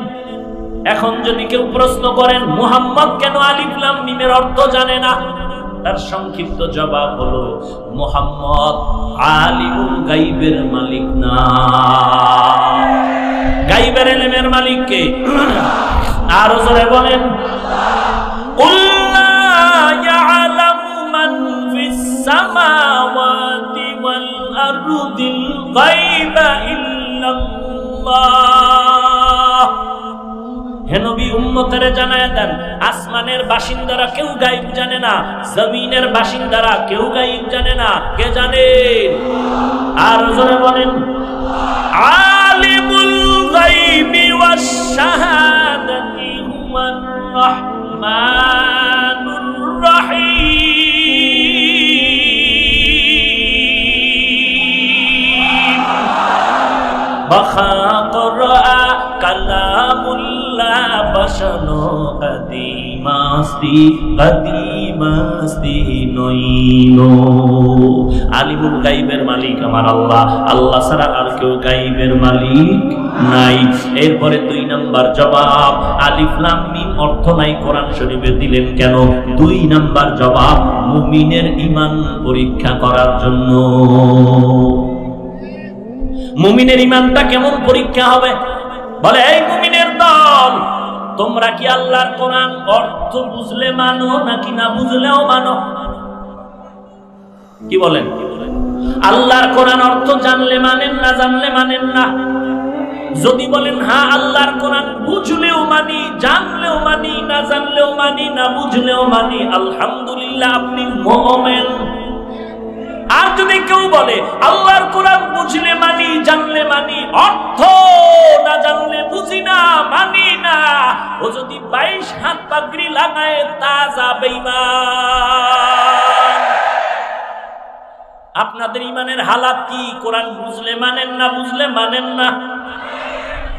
এখন যদি কেউ প্রশ্ন করেন মুহাম্মদ কেন আলিফ লাম মিমের অর্থ জানে না, তার সংক্ষিপ্ত জবাব হলো মুহাম্মদ আলিমুল গায়বের মালিক না। গায়বের ইলমের মালিক কে? আরো জোরে বলেন। কুল লা ইয়ালামু মান ফিস সামাওয়াতি ওয়াল আরদিল গায়বা ইল্লাল্লাহ। হে নবী, উম্মতেরে জানায় দেন, আসমানের বাসিন্দারা কেউ গায়ব জানে না, জমিনের বাসিন্দারা কেউ গায়ব জানে না। কে জানে? আর জোরে বলেন। আলিমুল গায়বি ওয়াশ শাহাদাতি হুয়ার রাহমানুর রাহিম। বাখা করা কালামুল্লাহ বাসানো কাদিমাস্তি নইনো। আলিমুল গায়বের মালিক আমার আল্লাহ, আল্লাহ ছাড়া আর কেউ গায়বের মালিক নাই। এরপরে 2 নাম্বার জবাব, আলিফ লাম মিম অর্থ নাই কোরআন শরীফে দিলেন কেন? 2 নাম্বার জবাব, মুমিনের ঈমান পরীক্ষা করার জন্য। মুমিনের ঈমানটা কেমন পরীক্ষা হবে? বলে এই মুমিনের দল, তোমরা কি আল্লাহর কোরআন অর্থ বুঝলে মানো নাকি না বুঝলেও মানো? কি বলেন? আল্লাহর কোরআন অর্থ জানলে মানেন না জানলে মানেন না? যদি বলেন হ্যাঁ আল্লাহর কোরআন বুঝলেও মানি, জানলেও মানি, না জানলেও মানি, না বুঝলেও মানি, আলহামদুলিল্লাহ আপনি মুমিন। আর যদি কেউ বলে আল্লাহর কোরআন বুঝলে মানি, জানলে মানি, অর্থ না জানলে বুঝি না, মানি না, ও যদি 22 হাত পাগড়ি লাগায় তাজা বেঈমান। আপনাদের ইমানের হালাত কি? কোরআন বুঝলে মানেন না বুঝলে মানেন না?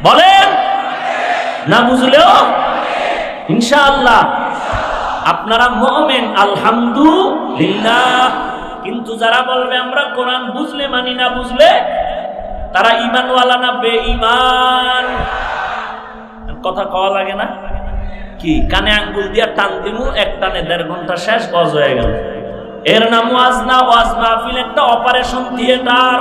বলেন না বুঝলেও ইনশাআল্লাহ আপনারা মুমিন, আলহামদুলিল্লাহ। কিন্তু যারা বলবে আমরা কোরআন বুঝলে মানি না বুঝলে, তারা ঈমানওয়ালা না বেঈমান? কথা কওয়া লাগে না? কি কানে আঙ্গুল দিয়া টান দিমু, এক টানে 1.5 ঘন্টা শেষ, বজ হয়ে গেল। এর নাম ওয়াজ না, ওয়াজ মাহফিল একটা অপারেশন থিয়েটার।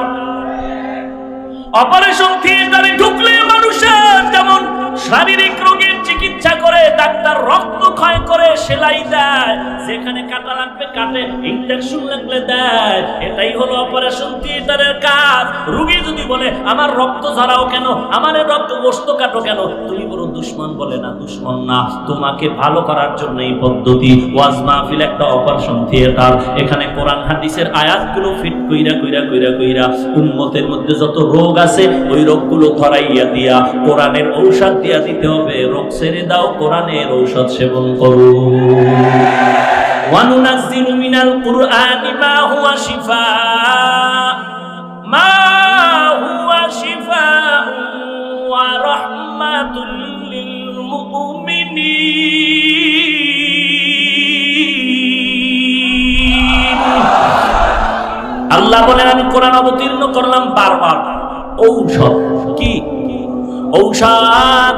অপারেশন থিয়েটারে ঢুকলে মানুষের যেমন শারীরিক রোগের চিকিৎসা করে, ডাক্তার রক্ত ক্ষয় করে সেলাই দেয়, যেখানে কাটা লাগবে কাটে, ইনজেকশন লাগলে দেয়, এটাই হলো অপারেশন থিয়েটারের কাজ। রোগী যদি বলে আমার রক্ত ঝরাও কেন, আমার রক্ত গোশত কাটো কেন, তুমি বড় দুশমন। বলে না, দুশমন না, তোমাকে ভালো করার জন্য এই পদ্ধতি। ওয়াজ মাহফিল একটা অপারেশন থিয়েটার, এখানে কোরআন হাদিসের আয়াতগুলো ফিট কইরা কইরা কইরা কইরা উম্মতের মধ্যে যত রোগ আছে ওই রোগগুলো ধরাইয়া দিয়া কোরআনের ঔষধ দিয়া দিতে হবে। রোগ ছেড়ে দাও, কোরআনের ঔষধ সেবন করো। ওয়ানুনাজ্জিলু মিনাল কুরআনি মা হুয়া শিফাআ, মা হুয়া শিফাআ ওয়া রাহমাতুল লিল মুমিনিন। আল্লাহ বলেন আমি কোরআন অবতীর্ণ করলাম বারবার ঔষধ। কি ঔষধ?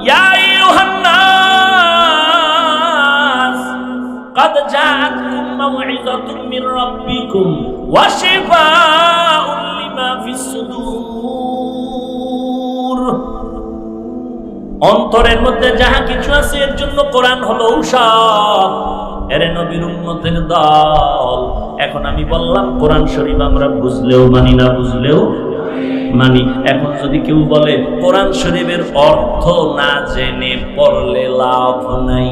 ইয়া আইয়ুহান নাস قد جاءتكم موعظة من ربكم وشفاء لما في الصدور। অন্তরের মধ্যে যাহা কিছু আছে এর জন্য কোরআন হলো ঔষধ। এর নবীর উম্মতের দল। এখন আমি বললাম কোরআন শরীফ আমরা বুঝলেও মানি না বুঝলেও মানি। এখন যদি কেউ বলে কোরআন শরীফের অর্থ না জেনে পড়লে লাভ নাই,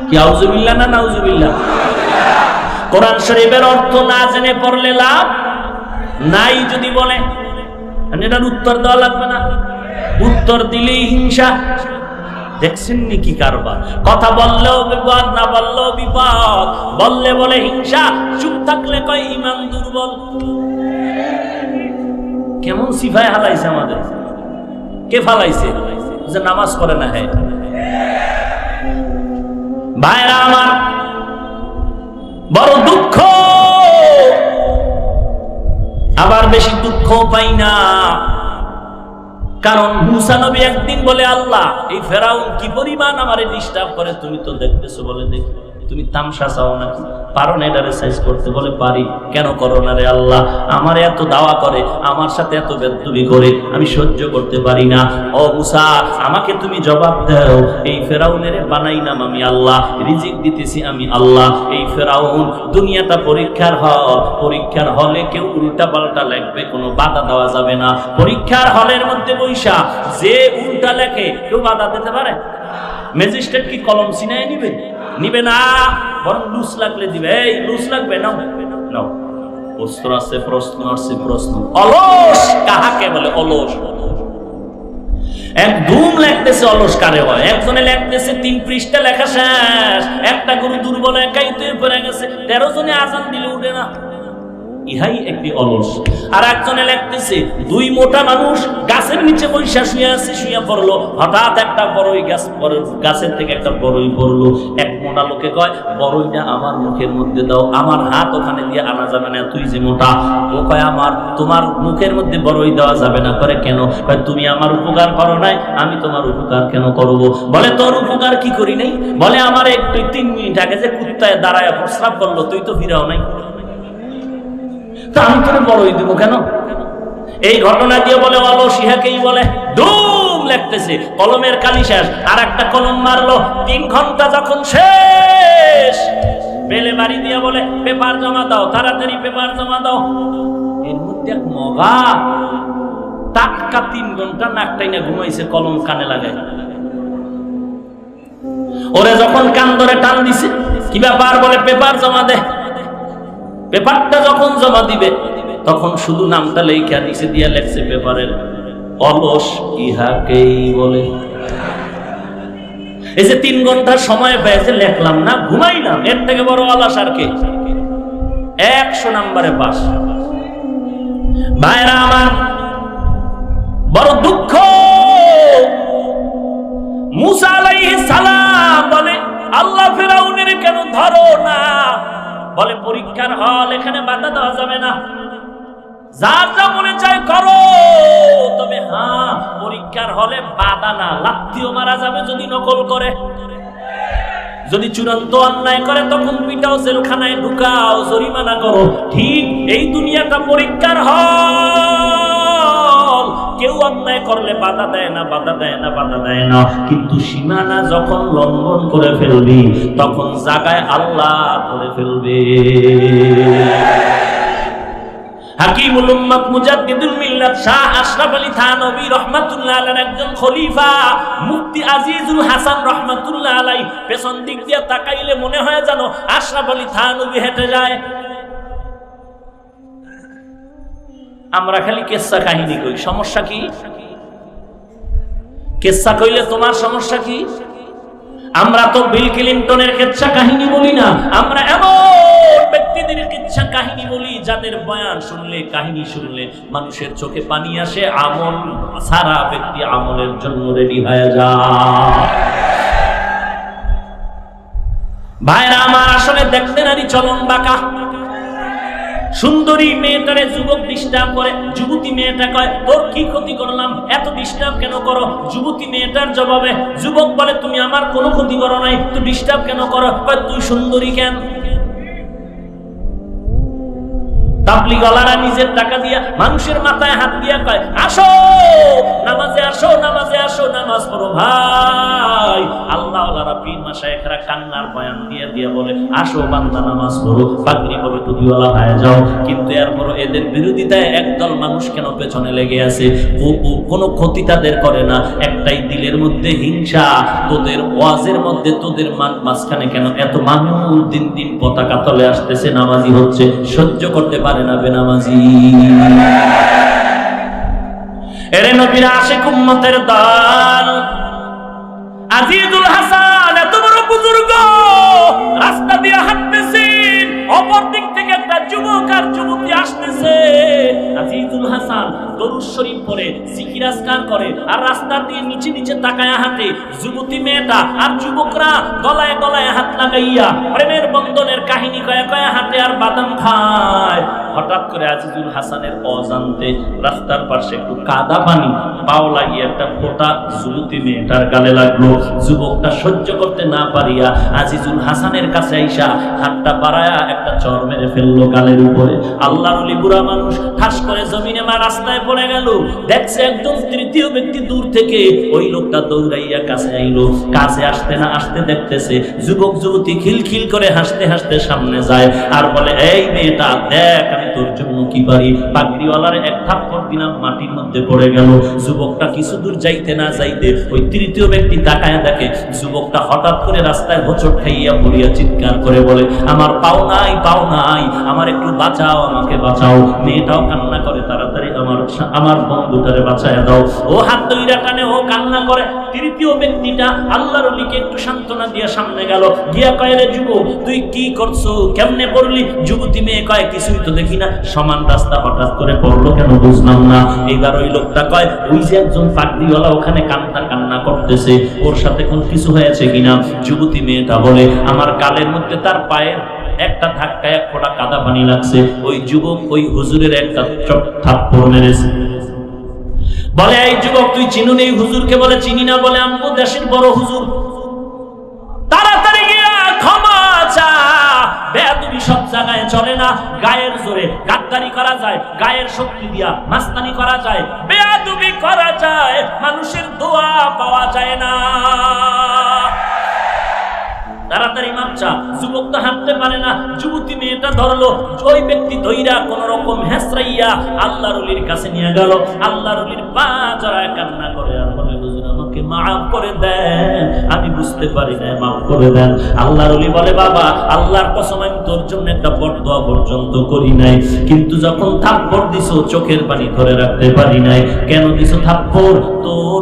কি আউযুবিল্লাহ না নাউযুবিল্লাহ? কোরআন শরীফের অর্থ না জেনে পড়লে লাভ নাই যদি বলে, এটার উত্তর দেওয়া লাগবে না? উত্তর দিলেই হিংসা। দেখছেন নি কি কারবার? কথা বললেও বিপদ, না বললেও বিপদ। বললে বলে হিংসা, চুপ থাকলে কয় ঈমান দুর্বল। কেমন সিফায় হালাইছে আমাদের। কে ফালাইছে? যে নামাজ করে না। হ্যাঁ ভাইরা আমার, বড় দুঃখ। আবার বেশি দুঃখ পাই না, কারণ মুসা নবী একদিন বলে আল্লাহ এই ফেরাউন কি পরিমাণ আমারে ডিস্টার্ব করে তুমি তো দেখতেছো। বলে দেখি তুমি তামসা চাও নাকি? পারো না এটারে সাইজ করতে? বলে পারি। কেন করো না রে আল্লাহ? আমার এত দাওয়া করে, আমার সাথে এত বেদবি করে, আমি সহ্য করতে পারি না। ও মুসা আমাকে তুমি জবাব দাও, এই ফেরাউনের বানাইলাম আমি আল্লাহ, রিজিক দিতেছি আমি আল্লাহ। এই ফেরাউন দুনিয়াটা পরীক্ষার হল, পরীক্ষার হলে কেউ উল্টা পাল্টা লেখবে, কোনো বাধা দেওয়া যাবে না। পরীক্ষার হলের মধ্যে বৈশা যে উল্টা লেখে কেউ বাধা দিতে পারে? ম্যাজিস্ট্রেট কি কলম ছিনায় নিবে? নিবে না, বরং লুস লাগলে দিবে। এই লুস লাগবে, নাও নাও। প্রশ্ন আছে, প্রশ্ন আছে, প্রশ্ন। অলস কাহাকে বলে? অলস। একদম লেখতেছে অলস কারে হয়? একজনে লেখতেছে 3 পৃষ্ঠা লেখা শেষ, একটা গরু দুর্বল একাই তো পড়ে গেছে, 13 জনে আজান দিলে উঠে না, ইহাই একটি অলস। আর একজনে লিখতেছে 2 মোটা মানুষ গাছের নিচে বৈশা শুয়ে আছে, শুয়ে পড়লো, হঠাৎ একটা বড়ই গাছের থেকে একটা বড়ই পড়লো। এক মোটা লোকে কয় বড়ইটা আমার মুখের মধ্যে দাও, আমার হাত ওখানে দিয়ে আনা যাবে না, তুই যে মোটা। ও কয় তোমার মুখের মধ্যে বড়ই দেওয়া যাবে না। করে কেন? কয় তুমি আমার উপকার করো নাই, আমি তোমার উপকার কেন করব? বলে তোর উপকার কি করি নাই? বলে আমার একটু 3 মিনিট আগে যে কুত্তায় দাঁড়ায় প্রস্রাব করলো, তুই তো ফিরাও নাই, আমি তোর বড়ই দিব কেন? এই ঘটনা দিয়ে বলে অলস, ইহাকেই বলে ধুম দেখতেছে, কলমের কালি শেষ, আর একটা কলম মারলো। 3 ঘন্টা যখন শেষ, বেলে বাড়ি দিয়া বলে পেপার জমা দাও, তাড়াতাড়ি পেপার জমা দাও। এর মধ্যে এক মগা টাটকা 3 ঘন্টা নাকটাই না ঘুমাইছে, কলম কানে লাগায়। ওরে যখন কান ধরে টান দিছে, কি ব্যাপার বলে পেপার জমা দে। পেপারটা যখন জমা দিবে তখন শুধু নামটা লেখা নিচে দিয়া লেখছে পেপারের, অলস ইহাকেই বলে। এই যে 3 ঘন্টার সময় পেয়েছে, লেখলাম না, ঘুমাইলাম, এর থেকে বড় অলস আর কে? 100 নম্বরে পাস। ভাইরা আমার, বড় দুঃখ। মুসা আলাইহিস সালাম বলে, আল্লাহ ফিরাউনের কেন ধরো না? বলে পরীক্ষার হল, এখানে বাধা দেওয়া যাবে না, যার যা মনে চায় করো, তবে হ্যাঁ পরীক্ষার হলে বাধা না, লাথিও মারা যাবে যদি নকল করে। যদি চূড়ান্ত অন্যায় করে তখন পিটাও, জেলখানায় ঢুকাও, জরিমানা করো। ঠিক এই দুনিয়াটা পরীক্ষার হল। কেউ অন্যায় করলে বাধা দেয় না, বাধা দেয় না, বাধা দেয় না, কিন্তু সীমানা যখন লঙ্ঘন করে ফেলবি তখন জায়গায় আল্লাহ ধরে ফেলবে। হাকিমুল উম্মাত মুজাদ্দিদুল মিল্লাত শাহ আশরাফ আলী থানভী রাহমাতুল্লাহ আলাইহির একজন খলিফা, মুফতি আজিজুল হাসান রাহমাতুল্লাহ আলাইহি, পেছন দিক দিয়ে তাকাইলে মনে হয় যেন আশরাফ আলী থানভী হেঁটে যায়। আমরা খালি কেচ্ছা কাহিনী কই, সমস্যা কি? কেচ্ছা কইলে তোমার সমস্যা কি? আমরা তো বিল ক্লিনটনের কেচ্ছা কাহিনী বলি না, আমরা এমন ব্যক্তিদের কিচ্ছা কাহিনী বলি যাদের বয়ান শুনলে, কাহিনী শুনলে মানুষের চোখে পানি আসে, আমল সারা ব্যক্তি আমলের জন্য রেডি হয়ে যায়। ভাইরা আমার, আসলে দেখতে নারী চলন বাঁকা। সুন্দরী মেয়েটারে যুবক ডিস্টার্ব করে, যুবতী মেয়েটা কয় তোর কি ক্ষতি করলাম, এত ডিস্টার্ব কেন করো? যুবতী মেয়েটার জবাবে যুবক বলে তুমি আমার কোনো ক্ষতি করো নাই, তুই ডিস্টার্ব কেন করো? কয় তুই সুন্দরী কেন? তাবলীগওয়ালারা নিজের টাকা দিয়া মানুষের মাথায় হাত দিয়া কয় আসো নামাজে, আসো নামাজে, আসো নামাজ পড়ো। ভাই আল্লাহওয়ালারা পীর মাশায়েখরা কান্নার বয়ান দিয়ে দিয়া বলে আসো বান্দা নামাজ পড়ো, পাগড়ি পরে টুপিওয়ালা হয়ে যাও। কিন্তু এরপরও এদের বিরোধিতায় একদল মানুষ কেন পেছনে লেগে আছে? কোনো ক্ষতি তাদের করে না, একটাই দিলের মধ্যে হিংসা। তোদের ওয়াজের মধ্যে, তোদের মাঝখানে কেন এত মানুষ দিন দিন পতাকা তলে আসতেছে, নামাজি হচ্ছে, সহ্য করতে পারে না বেনামাজি। এরে নবীর আশিক উম্মতের দল, আজিজুল হাসান এত বড় বুজুর্গ রাস্তা দিয়ে হাঁটতেছেন, অপর দিক থেকে একটা যুবক আর যুবতী আসতেছে। আজিজুল হাসান দরুদ শরীফ পড়ে, জিকির আজকার করে, আর রাস্তা দিয়ে নিচে নিচে তাকায়া হাঁটে। যুবতী মেয়েটা আর যুবকরা গলায় গলায় হাত লাগাইয়া প্রেমের বন্ধনের কাহিনী কয়া কয়া হাঁটে আর বাদাম খায়। হঠাৎ করে আজিজুল হাসানের অজান্তে রাস্তার পাশে একটু কাদা পানি পাও লাগিয়ে একটা ফোঁটা যুবতী মেয়েটার গালে লাগলো। যুবকটা সহ্য করতে না পারিয়া আজিজুল হাসানের কাছে আইসা হাতটা বাড়ায়া একটা চর মেরে ফেললো গালের উপরে। আল্লাহর ওলি বুড়া মানুষ ঠাস করে জমিনে মা রাস্তায় পড়ে গেল। দেখছে একজন তৃতীয় ব্যক্তি দূর থেকে, ওই লোকটা দৌড়াইয়া কাছে আইলো। কাছে আসতে না আসতে দেখতেছে যুবক যুবতী খিলখিল করে হাসতে হাসতে সামনে যায় আর বলে এই মেয়েটা দেখ আমি তোর জন্য কি পারি। পাগড়িওয়ালার এক থাপ্পড় দিলাম, মাটির মধ্যে পড়ে গেল। যুবকটা কিছু দূর যাইতে না যাইতে ওই তৃতীয় ব্যক্তি তাকায় দেখে যুবকটা হঠাৎ করে রাস্তায় হোঁচট খাইয়া পড়িয়া চিৎকার করে বলে আমার পাও নাই, পাও নাই, আমার একটু বাঁচাও, আমাকে বাঁচাও। মেয়েটাও কান্না করে তাড়াতাড়ি আমার বন্ধুটারে বাঁচায়া দাও। ও হাত ধইরা টানে, ও কান্না করে। তৃতীয় ব্যক্তিটা আল্লাহর ওলিকে একটু সান্ত্বনা দিয়া সামনে গেল, গিয়া কয় রে যুবক তুই কি করছো, কেমনে পড়লি? যুবতী মেয়ে কয় কিছুই তো দেখি না, সমান রাস্তা হঠাৎ করে পড়লো কেন বুঝলাম না। এইবার ওই লোকটা কয় ওই যে একজন পাগড়িওয়ালা ওখানে কান্না করতেছে, ওর সাথে কোন কিছু হয়েছে কিনা? যুবতী মেয়েটা বলে আমার গালের মধ্যে তার পায়ের একটা ধাক্কায় এক ফোঁটা কাদা পানি লাগছে। ওই যুবক ওই হুজুরের একটা থাপ্পড় মেরেছে। বলে এই যুবক তুই চিনুন এই হুজুরকে? বলে চিনি না। বলে আমগো দেশের বড় হুজুর। তাড়াতাড়ি গিয়া ক্ষমা চা। বেয়াদবি সব জায়গায় চলে না, গায়ের জোরে গাদ্দারি করা যায়, গায়ের শক্তি দিয়া মাস্তানি করা যায়, বেয়াদবি করা যায়, মানুষ মানুষের দোয়া পাওয়া যায় না। তাড়াতাড়ি মাপচা, যুবক তো হাঁটতে পারে না, যুবতী মেয়েটা ধরলো, ওই ব্যক্তি ধইরা কোন রকম হেসরাইয়া আল্লাহর ওলির কাছে নিয়ে গেল। আল্লাহর ওলির পা জড়ায় কান্না করে আর বলে, হুজুর আমাকে মাফ করে দেন, আমি বুঝতে পারি না, মাফ করে দেন। আল্লাহর ওলি বলে, বাবা আল্লাহর কসম আমি তোর জন্য একটা বদদোয়া পর্যন্ত করি নাই, কিন্তু যখন থাপ্পড় দিছো চোখের পানি ধরে রাখতে পারি নাই। কেন দিছো থাপ্পড়? তোর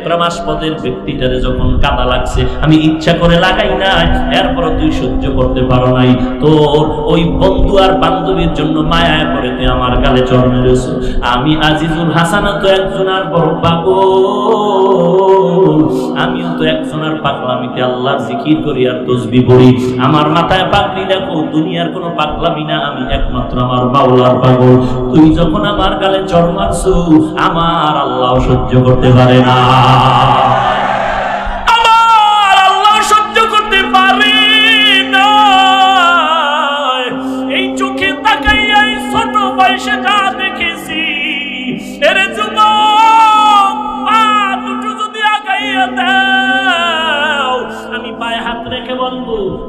প্রেমাস্পদের ব্যক্তিটারে যখন কাদা লাগছে আমি ইচ্ছা করে লাগাই না, এরপর তুই সহ্য করতে পারো নাই। তোর ওই বন্ধু আর বান্ধবীর জন্য মায়ায় পড়ে তুই আমার গালে চড় মেরেছ। আমি আজিজুল হাসানা তো একজন আর বড় পাগল, আমিও তো একজন আর পাগলামিতে আল্লাহর জিকির করি আর তসবিহ পড়ি। আমার মাথায় পাগড়ি দেখো, দুনিয়ার কোনো পাগলামি না, আমি একমাত্র আমার মাওলার পাগল। তুই যখন আমার গালে চড় মারছো আমার আল্লাহ সহ্য করতে পারে না,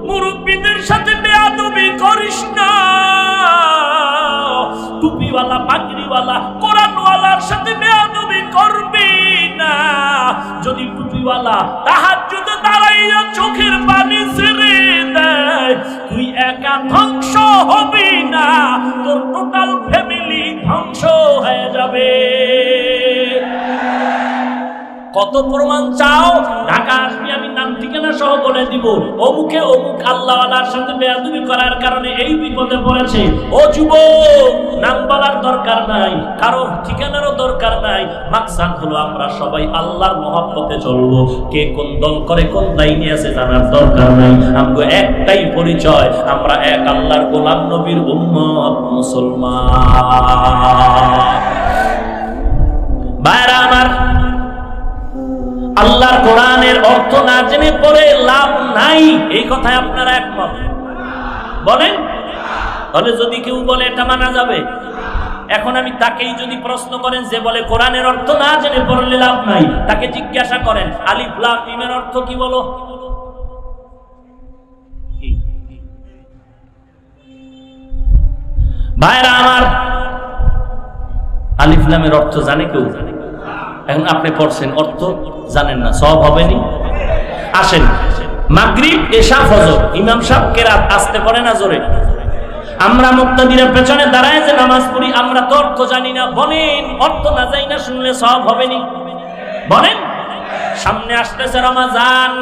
মুরব্বীদের সাথে বেয়াদবি করিস না। টুপিওয়ালা পাগড়িওয়ালা কোরআনওয়ালার সাথে বেয়াদবি করবি না। যদি টুপিওয়ালা তাহাজ্জুদে দাঁড়াইয়া চোখের পানি ছেড়ে দেয়, তুই একা ধ্বংস হবি না, তোর টোটাল ফ্যামিলি ধ্বংস হয়ে যাবে। কত প্রমাণ চাও? ঢাকা আসবি, আমি নাম ঠিকানা সহ বলে দিব। অমুকে অমুক আল্লাহওয়ালার সাথে বেয়াদবি করার কারণে এই বিপদে পড়েছে। ও যুবক, নাম বলার দরকার নাই, কারো ঠিকানারও দরকার নাই। মাকসাদ হলো আমরা সবাই আল্লাহর মহব্বতে চলবো। কে কোন দল করে, কোন লাইনে আছে জানার দরকার নাই। আমাদের একটাই পরিচয়, আমরা এক আল্লাহর গোলাম, নবীর উম্মত, মুসলমান। ভাইরা আমার, আল্লাহর কোরআনের অর্থ না জেনে পড়ে লাভ নাই, এই কথায় আপনারা একমত বলেন? তাহলে যদি কেউ বলে এটা মানা যাবে, এখন আমি তাকেই যদি প্রশ্ন করেন যে বলে কোরআনের অর্থ না জেনে পড়লে লাভ নাই, তাকে জিজ্ঞাসা করেন আলিফ লাম মিমের অর্থ কি বলো? ভাইরা আমার, আলিফ লামের অর্থ জানে কেউ? এখন আপনি পড়ছেন, অর্থ জানেন না, সব হবেনি। আসেন, মাগরিব এশা ফজর ইমাম সাহেব কেরাত আসতে পড়ে না জোরে, আমরা মুক্তাদিরা পেছনে দাঁড়ায় যে নামাজ পড়ি, আমরা তো অর্থ জানি না। বলেন অর্থ না জানি না শুনলে সব হবেনি? বলেন। সামনে আসতেছে রমজান,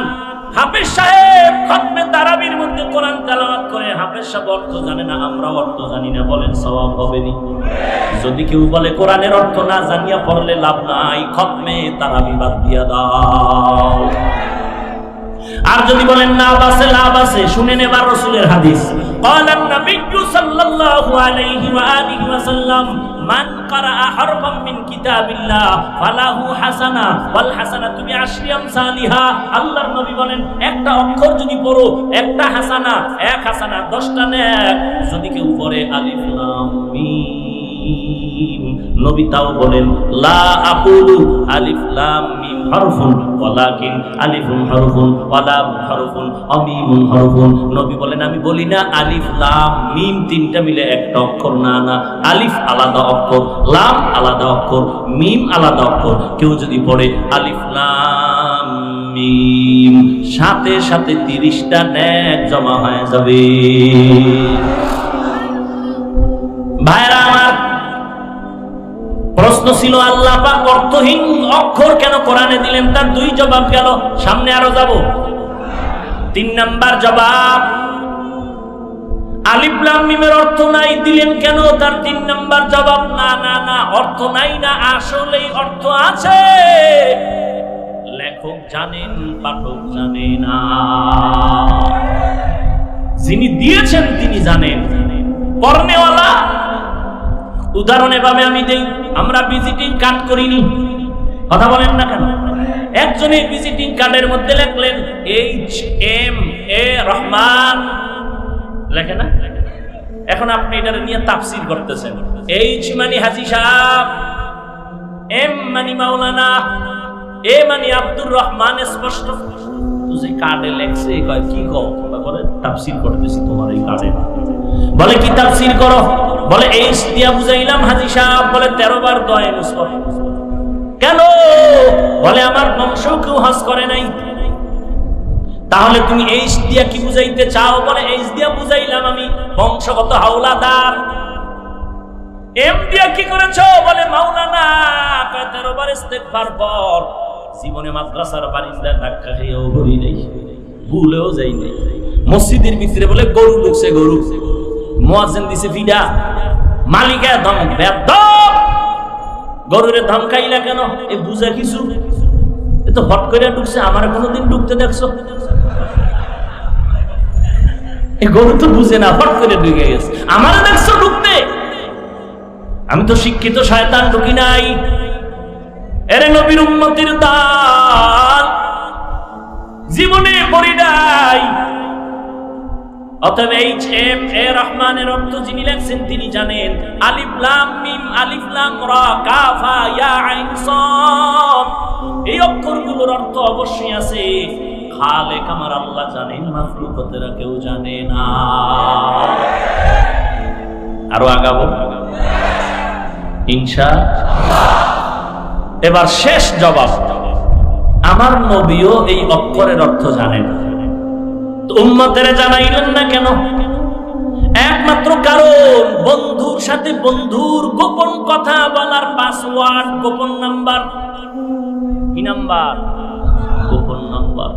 হাফেজ সাহেব খতমে তারাবির মধ্যে কোরআন তেলাওয়াত করে, হাফেজ সাহেব অর্থ জানে না, আমরা অর্থ জানি না, বলেন সওয়াব হবেনি? যদি কেউ বলে কোরআনের অর্থ না জানিয়া পড়লে লাভ নাই, খতমে তারাবি বাদ দিয়া দাও। আর যদি বলেন না বাসে লাভ আছে, শুনে নেবার রাসূলের হাদিস, ক্বালান নবিয়্যু সাল্লাল্লাহু আলাইহি ওয়া আলিহি ওয়াসাল্লাম, মান ক্বারাআ হারফাম মিন কিতাবিল্লাহ ফালাহু হাসানা ওয়াল হাসানাতু বিআশরি আমসালিহা। আল্লাহর নবী বলেন, একটা অক্ষর যদি পড়ো, একটা হাসানা, এক হাসানা 10টা নেক। যদি কেউ পড়ে আলিফ লাম মিম, নবী তাও বলেন লা আকুলু আলিফ লাম মিম হারফুন ওয়ালাকিন আলিফুন হারফুন ওয়া লাম হারফুন ওয়া মিমুন হারফুন। নবী বলেন, আমি বলি না আলিফ লাম মিম তিনটা মিলে একটা অক্ষর, না না, আলিফ আলাদা অক্ষর, লাম আলাদা অক্ষর, মিম আলাদা অক্ষর। কেউ যদি পড়ে আলিফ লাম মিম, সাথে সাথে 30টা নেক জমা হয়ে যাবে। ভাইরা আমার, প্রশ্ন ছিল আল্লাহ পাক অর্থহীন অক্ষর কেন কোরআনে দিলেন? তার 2 জবাব গেল, সামনে আরো যাব। 3 নাম্বার জবাব, আলিফ লাম মিমের অর্থ নাই দিলেন কেন? তার 3 নাম্বার জবাব, না না না, অর্থ নাই না, আসলেই অর্থ আছে, লেখক জানেন, পাঠক জানে না। যিনি দিয়েছেন তিনি জানেন, পড়নেওয়ালা। উদাহরণ এভাবে আমি দেই, আমরা ভিজিটিং কার্ড করিনি, কথা বলেন না কেন? একজনে ভিজিটিং কার্ডের মধ্যে লিখলেন HMA রহমান, লেখে না? এখন আপনি এটা নিয়ে তাফসীর করতেছেন। H মানে হাজী সাহেব, M মানে মাওলানা, এ মানে আব্দুর রহমান স্পষ্ট তুই কার্ডে লেখছে কয় কি কও বলে তাফসীর করতেছি তোমার এই কার্ডে বলে কি তাফসীর করো বলে এইচ দিয়া বুঝাইলাম হাজী সাহেব বলে 13 বার দোয়া ইউজ করো কেন বলে আমার বংশ কেউ হজ করে নাই তাহলে তুমি এইচ দিয়া কি বুঝাইতে চাও বলে এইচ দিয়া বুঝাইলাম আমি বংশগত হাওলাদার এম দিয়া কি করেছো বলে মাওলানা 13 বার ইস্তেগফার পর জীবনে মাদ্রাসার বারিন্দা ধাক্কা খেয়েও ঘুরি নাই ভুলেও যাই নাই মসজিদের ভিতরে বলে গরু ঢুকছে গরু মুয়াজ্জিন দিছে ফিডা মালিকা ধমক বেদব গরুরে ধমকাইলা কেন এ বুঝা কিছু এ তো হট করে ঢুকছে আমার কোনোদিন ঢুকতে দেখছো এ গরু তো বুঝে না হট করে ঢুকে গেছে আমার দেখছো ঢুকতে আমি তো শিক্ষিত শয়তান ঢুকি নাই এরে নবীর উম্মতের দান জীবনে পড়ি নাই অতএব এইচ এম এ রহমানের অর্থ যিনি লেখছেন তিনি জানেন আলিফ লাম মিম আলিফ লাম রা কাফ হা ইয়া আইন সাদ এই অক্ষরগুলোর অর্থ অবশ্যই আছে খালেক আমার আল্লাহ জানেন মাখলুকাতেরা কেউ জানে না আরো আগাবো ইনশাআল্লাহ এবার শেষ জবাব আমার নবীও এই অক্ষরের অর্থ জানেন তো উম্মতের জানাইলেন না কেন একমাত্র কারণ বন্ধুর সাথে বন্ধুর গোপন কথা বলার পাসওয়ার্ড গোপন নাম্বার কি নাম্বার গোপন নাম্বার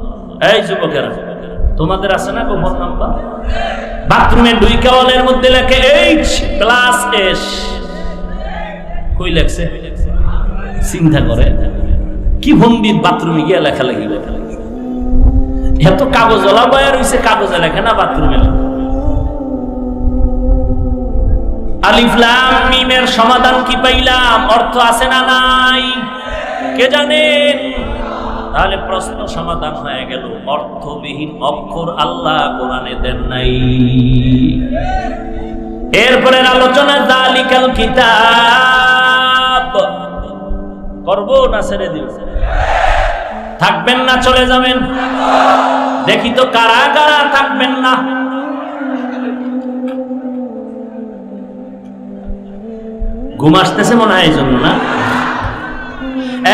এই যুবকেরা তোমাদের আছে না গোপন নাম্বার বাথরুমে দুই কাওয়ালের মধ্যে লেখে H+S কই লেখছে চিন্তা করে কি পণ্ডিত বাথরুমে গিয়ে লেখালেখি এত কাগজ ওলা বয়া রয়েছে কাগজে লেখে না বাথরুমে আলিফ লাম মিমের সমাধান কি পাইলাম অর্থ আছে না নাই কে জানেন তাহলে প্রশ্ন সমাধান হয়ে গেল অর্থবিহীন অক্ষর আল্লাহ কোরআনে দেন নাই এরপরে আলোচনা যালিকাল কিতাব করব না ছেড়ে দিব থাকবেন না চলে যাবেন দেখি তো কারা কারা থাকবেন না ঘুম আসতেছে মনে হয় এই জন্য না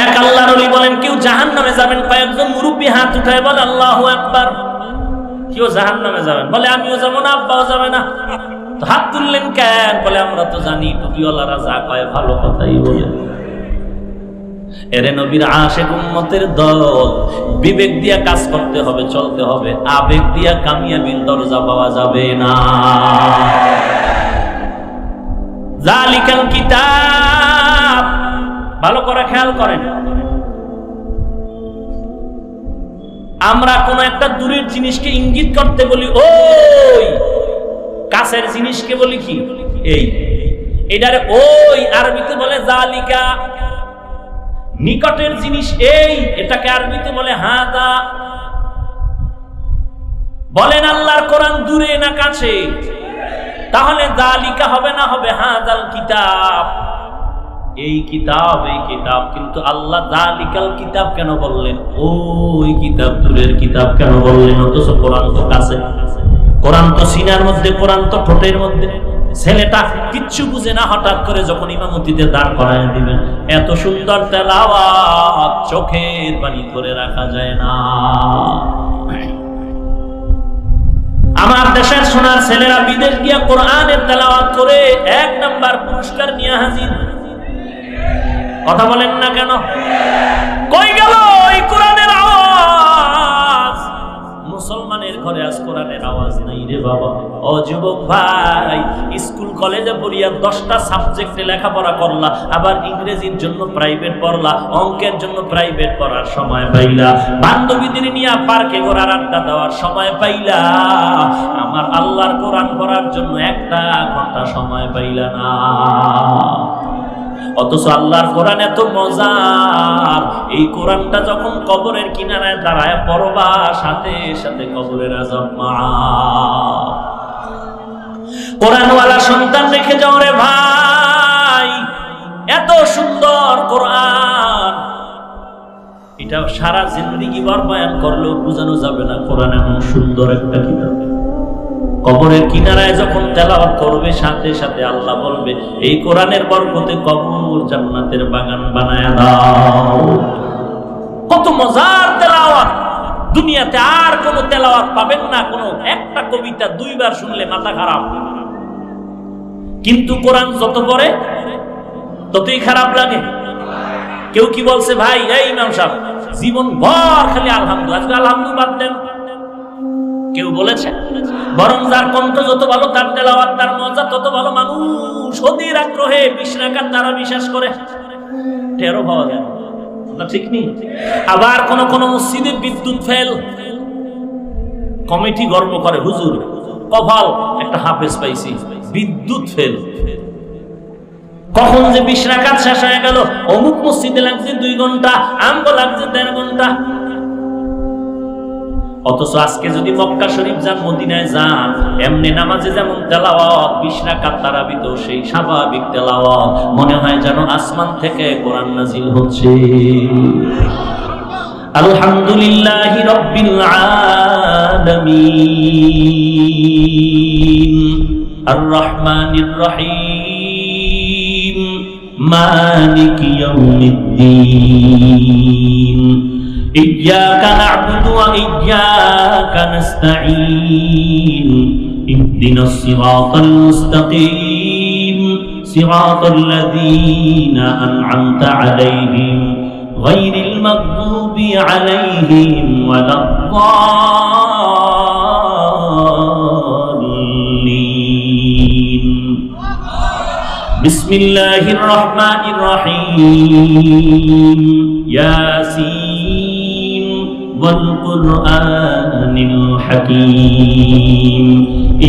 এক আল্লাহর ওলি বলেন কেউ জাহান্নামে যাবেন কয়েকজন মুরব্বী হাত উঠায় বলে আল্লাহু আকবার কেউ জাহান্নামে যাবেন বলে আমিও যাব না আব্বাও যাবে না তো হাত তুললেন কেন বলে আমরা তো জানি টুপিওয়ালারা যা কয় ভালো কথাই বলে এরে নবীর আশিক উম্মতের দল বিবেক দিয়া কাজ করতে হবে চলতে হবে আবেগ দিয়া কামিয়াবির দরজা পাওয়া যাবে না যালিকাল কিতাব ভালো করে খেয়াল করেন আমরা কোন একটা দূরের জিনিসকে ইঙ্গিত করতে বলি ওই কাছের জিনিসকে বলি কি এই এটারে ওই আরবিতে বলে যালিকা নিকটের জিনিস এই এটাকে আরবিতে বলে হাদা বলেন আল্লাহর কোরআন দূরে না কাছে তাহলে যালিকা হবে না হবে হাদাল কিতাব এই কিতাব কিন্তু আল্লাহ যালিকাল কিতাব কেন বললেন ওই কিতাব দূরের কিতাব কেন বললেন অথচ কোরআন তো কাছে কোরআন তো সিনার মধ্যে কোরআন তো ঠোঁটের মধ্যে ছেলেটা কিচ্ছু বুঝে না হঠাৎ করে যখন ইমামতিতে দাঁড় করায় দিবেন এত সুন্দর তেলাওয়াত চোখের পানি ধরে রাখা যায় না আমার দেশের সোনার ছেলেরা বিদেশ গিয়া কোরআনের তেলাওয়াত করে 1 নাম্বার পুরস্কার নিয়ে হাজির কথা বলেন না কেন কই গেল এই কোরআনের আওয়াজ মুসলমানের ঘরে আজ কোরআনের আওয়াজ নাই রে বাবা ও যুবক ভাই স্কুল কলেজে পড়িয়া 10টা সাবজেক্টে লেখাপড়া করলা আবার ইংরেজির জন্য প্রাইভেট পড়লা অঙ্কের জন্য প্রাইভেট পড়ার সময় পাইলা বান্ধবীদের নিয়ে পার্কে ঘোরার আড্ডা দেওয়ার সময় পাইলা আমার আল্লাহর কোরআন পড়ার জন্য 1 ঘন্টা সময় পাইলা না অথচ আল্লাহর কোরআন এত মজার এই কোরআনটা যখন কবরের কিনারায় দাঁড়ায় পড়বা সাথে সাথে কবরের আযাব মাফ কোরআনওয়ালা সন্তান রেখে যাও রে ভাই এত সুন্দর কোরআন এটা সারা জিন্দেগি বার বয়ান করলেও বোঝানো যাবে না কোরআন এমন সুন্দর একটা কিতাব। কবরের কিনারায় যখন তেলাওয়াত করবে সাথে সাথে আল্লাহ বলবে এই কোরআনের বরকতে কবর জান্নাতের বাগান বানায়া দাও। কত মজার তেলাওয়াত! দুনিয়াতে আর কোন তেলাওয়াত পাবেন না, কোন একটা কবিতা দুইবার শুনলে মাথা খারাপ, কিন্তু কোরআন যত পড়ে ততই খারাপ লাগে। কেউ কি বলছে ভাই এই ইমাম সাহেব জীবন ভর খালি আলহামদুলিল্লাহ, আজকে আলহামদুলিল্লাহ বাদ দেন? কেউ বলেছে? বরং যার কণ্ঠ যত ভালো তার তেলাওয়াত তার মজা তত ভালো। মানুষ অধীর আগ্রহে 20 রাকাত দ্বারা বিশ্বাস করে, টেরও পাওয়া যায় না, ঠিক নেই? আবার কোন কোন মসজিদে বিদ্যুৎ ফেল, কমিটি গর্ব করে হুজুর কপাল একটা হাফেজ পাইছি, বিদ্যুৎ ফেল। কখন যে 20 রাকাত শেষ হয়ে গেল, অমুক মসজিদে লাগছে 2 ঘন্টা, আমগো লাগছে 1.5 ঘন্টা। অথচ আজকে যদি মক্কা শরীফ যান, মদিনায় যান, এমনি নামাজে যেমন তেলাওয়াত 20 রাকাত তারাবিতে সেই স্বাভাবিক তেলাওয়াত, মনে হয় যেন আসমান থেকে কোরআন নাজিল হচ্ছে। আলহামদুলিল্লাহি রাব্বিল আলামিন আর রহমানির রহিম মালিকি ইয়াউমিদ্দিন إياك نعبد وإياك نستعين اهدنا الصراط المستقيم صراط الذين أنعمت عليهم غير المغضوب عليهم ولا الضالين بسم الله الرحمن الرحيم ياسين والقرآن الحكيم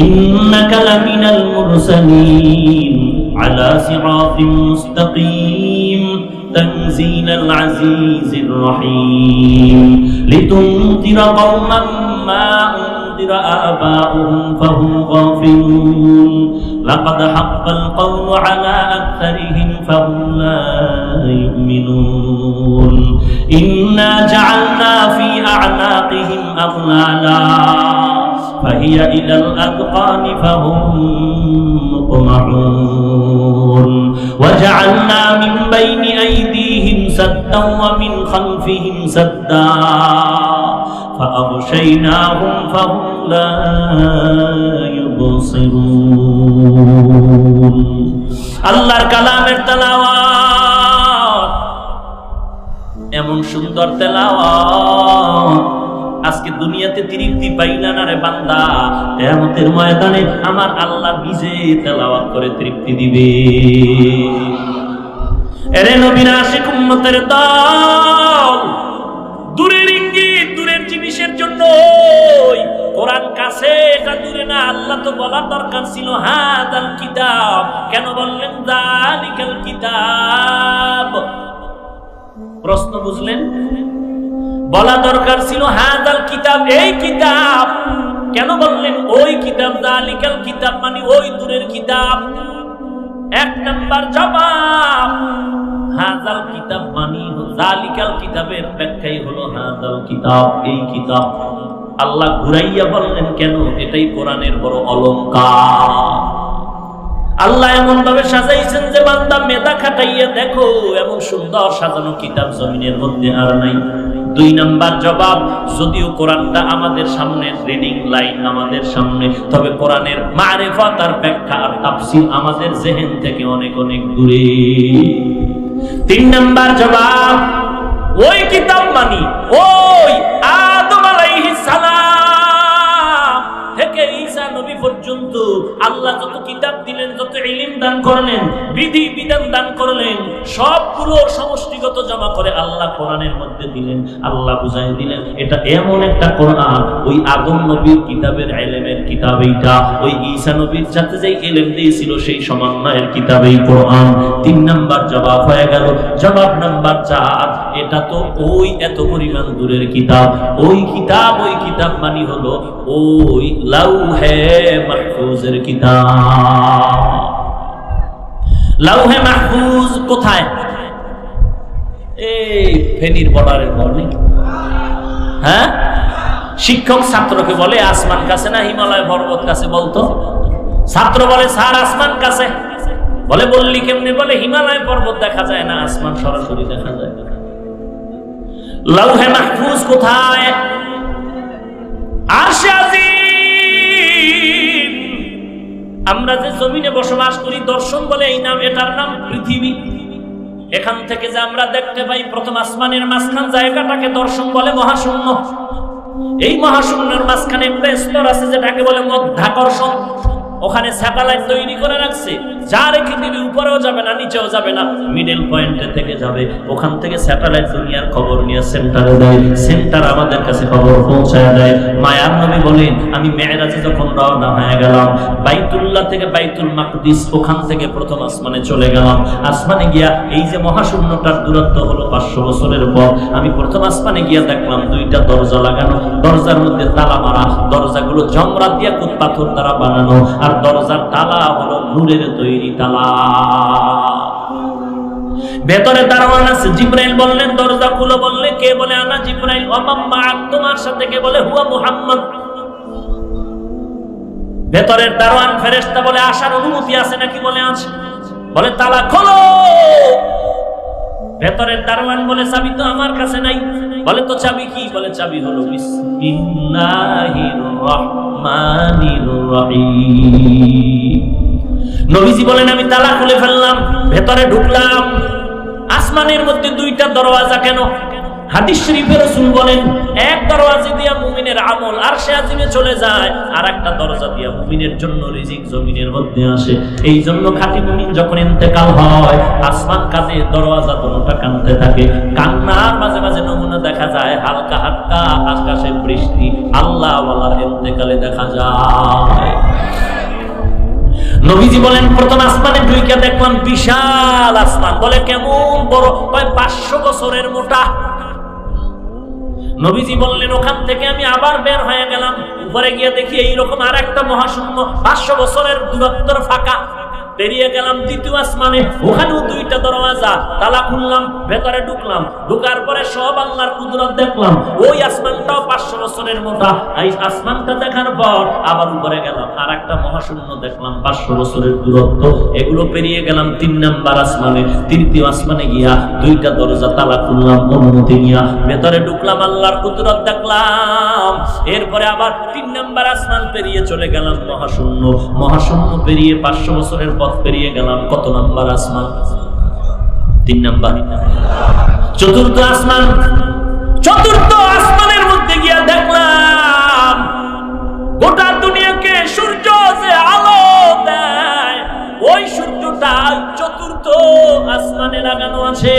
إنك لمن المرسلين على صراط مستقيم تنزيل العزيز الرحيم لتنذر قوما ما أنذر آباؤهم فهم غافلون لقد حق القول على أكثرهم فهم لا يؤمنون إنا جعلنا في أعناقهم أغلالا فهي إلى الأذقان فهم مقمحون وجعلنا من بين أيديهم سدا ومن خلفهم سدا فأغشيناهم فهم لا يبصرون আল্লাহর কালামের তেলাওয়াত এমন সুন্দর তেলাওয়াত, আজকে দুনিয়াতে তৃপ্তি পাইলা না রে বান্দা, কিয়ামতের ময়দানে আমার আল্লাহ নিজে তেলাওয়াত করে তৃপ্তি দিবে। এরে নবীর আশিক উম্মতের দল, দূরের ইঙ্গিত দূরের জিনিসের জন্য কোরআন কাছে, এটা দূরে না। আল্লাহ তো বলার দরকার ছিল হাদাল কিতাব, কেন বললেন যালিকাল কিতাব? প্রশ্ন বুঝলেন? বলা দরকার ছিল হাদাল কিতাব, এই কিতাব। কেন বললেন ওই কিতাব? যালিকাল কিতাব মানে ওই দূরের কিতাব। 1 নাম্বার জবাব, হাদাল কিতাব মানে যালিকাল কিতাবের ব্যাখ্যাই হলো হাদাল কিতাব, এই কিতাব। আল্লাহ ঘুরাইয়া বললেন কেন? এটাই কোরআনের বড় অলংকার। আল্লাহ এমন ভাবে সাজাইছেন যে বান্দা মেধা খাটাইয়া দেখো, এমন সুন্দর সাজানো কিতাব জমিনের মধ্যে আর নাই। 2 নাম্বার জবাব, যদিও কোরআনটা আমাদের সামনে রিডিং লাইন আমাদের সামনে, তবে কোরআনের মারিফাত আর ব্যাখ্যা আর তাফসীর আমাদের জেহেন থেকে অনেক অনেক দূরে। 3 নাম্বার জবাব, ওই কিতাব মানি ওই আদম আলাইহিস সালাম থেকে ঈসা নবী পর্যন্ত আল্লাহ যত কিতাব দিলেন, যত ইলম দান করলেন, বিধি বিধান দান করলেন, সবগুলো সমষ্টিগত জমা করে আল্লাহ কোরআনের মধ্যে দিলেন। আল্লাহ বুঝাই দিলেন এটা এমন একটা কোরআন, ওই আদম নবীর কিতাবের ইলমের কিতাব এইটা, ওই ঈসা নবীর সাথে যে ইলম দিয়েছিল সেই সমন্বয়ের কিতাব এই কোরআন। 3 নাম্বার জবাব হয়ে গেল। জবাব নাম্বার 4, এটা তো ওই এত পরিমাণ দূরের কিতাব। ওই কিতাব মানে হলো ওই লাউহে মাহফুজের কিতাব। লাউহে মাহফুজ কোথায়? এই ফেনীর বর্ডারের বলে। হ্যাঁ, শিক্ষক ছাত্রকে বলে আসমান কাছে না হিমালয় পর্বত কাছে বলতো? ছাত্র বলে স্যার আসমান কাছে। বলে বললি কেমনে? বলে হিমালয় পর্বত দেখা যায় না, আসমান সরাসরি দেখা যায়। লৌহে মাহফুজ কোথায়? আরশে আজিম। আমরা যে জমিনে বসবাস করি, দর্শন বলে এই নাম, এটার নাম পৃথিবী। এখান থেকে যে আমরা দেখতে পাই প্রথম আসমানের মাঝখান জায়গাটাকে দর্শন বলে মহাশূন্য। এই মহাশূন্যের মাঝখানে একটা স্তর আছে যেটাকে বলে মধ্যাকর্ষণ। ওখানে স্যাটেলাইট তৈরি করে রাখছে, যা রেখে দিবি উপরেও যাবে না নিচেও যাবে না, মিডল পয়েন্টে থেকে যাবে। ওখান থেকে স্যাটেলাইট দুনিয়ার খবর নিয়ে সেন্টারে দেয়, সেন্টার আমাদের কাছে খবর পৌঁছায় দেয়। মায়ার নবী বলেন, আমি মেরাজে যখন রওনা হয়ে গেলাম বাইতুল্লাহ থেকে বাইতুল মাকদিস, ওখান থেকে প্রথম আসমানে চলে গেলাম। আসমানে গিয়া এই যে মহাশূন্যটার দূরত্ব হলো 500 বছরের পর, আমি প্রথম আসমানে গিয়া দেখলাম 2টা দরজা লাগানো, দরজার মধ্যে তালা মারা, দরজাগুলো জমরাত দিয়া কুত পাথর দ্বারা বানানো, আর দরজার তালা হলো নূরের তৈরি তালা। ভেতরে দারোয়ান আছে। জিবরাইল বললেন দরজা খুলো, বললে কে? বলে আনা জিবরাইল। ওয়াম্মা, তোমার সাথে কে? বলে হুয়া মুহাম্মদ। ভেতরের দারোয়ান ফেরেশতা বলে আসার অনুমতি আছে নাকি? বলে আছে। বলে তালা খোলো। ভেতরের দারোয়ান বলে চাবি তো আমার কাছে নাই। বলে তো চাবি কি? বলে চাবি হলো বিসমিল্লাহির রহমানির রহিম। নবীজি বলেন আমি তালা খুলে ফেললাম, ভেতরে ঢুকলাম। আসমানের মধ্যে 2টা দরওয়াজা কেন? হাদিস শরীফে রাসূল বলেন এক দরওয়াজা দিয়া মুমিনের আমল আরশে আজিমে চলে যায়, আর একটা দরজা দিয়া মুমিনের জন্য রিজিক জমিনের মধ্যে আসে। এই জন্য খাঁটি মুমিন যখন ইন্তেকাল হয়, আসমান কাঁদে, দরওয়াজা দুটোটা কাঁদতে থাকে। কান্নার মাঝে মাঝে নমুনা দেখা যায়, হালকা হালকা আকাশে বৃষ্টি আল্লাহ ওয়ালার ইন্তেকালে দেখা যায়। নবীজি বলেন প্রথম আসমানে ঢুইকা দেখলাম বিশাল আসমান। বলে কেমন বড়? 500 বছরের মোটা। নবীজি বললেন ওখান থেকে আমি আবার বের হয়ে গেলাম, উপরে গিয়ে দেখি এইরকম আর একটা মহাশূন্য, 500 বছরের দূরত্বের ফাঁকা। পেরিয়ে গেলাম দ্বিতীয় আসমানে, ওখানেও 2টা দরওয়াজা। তালা খুললাম, ভেতরে ঢুকলাম। ঢুকার পরে সব আল্লাহর কুদরত দেখলাম। ওই আসমানটাও 500 বছরের মোটা। এই আসমানটা দেখার পর আবার উপরে গেলাম, আর একটা মহাশূন্য দেখলাম, 500 বছরের দূরত্ব। এগুলো পেরিয়ে গেলাম 3 নাম্বার আসমানে। তৃতীয় আসমানে গিয়া 2টা দরজা তালা খুললাম, অনুমতি নিয়া ভেতরে ঢুকলাম, আল্লাহর কুদরত দেখলাম। এরপরে আবার 3 নাম্বার আসমান পেরিয়ে চলে গেলাম মহাশূন্য। মহাশূন্য পেরিয়ে 500 বছরের পথ পেরিয়ে গেলাম কত নাম্বার আসমান? 3 নাম্বার। চতুর্থ আসমান। চতুর্থ আসমানের মধ্যে গিয়া দেখলাম গোটা দুনিয়াকে সূর্য যে আলো দেয়, ওই সূর্যটা চতুর্থ আসমানে লাগানো আছে।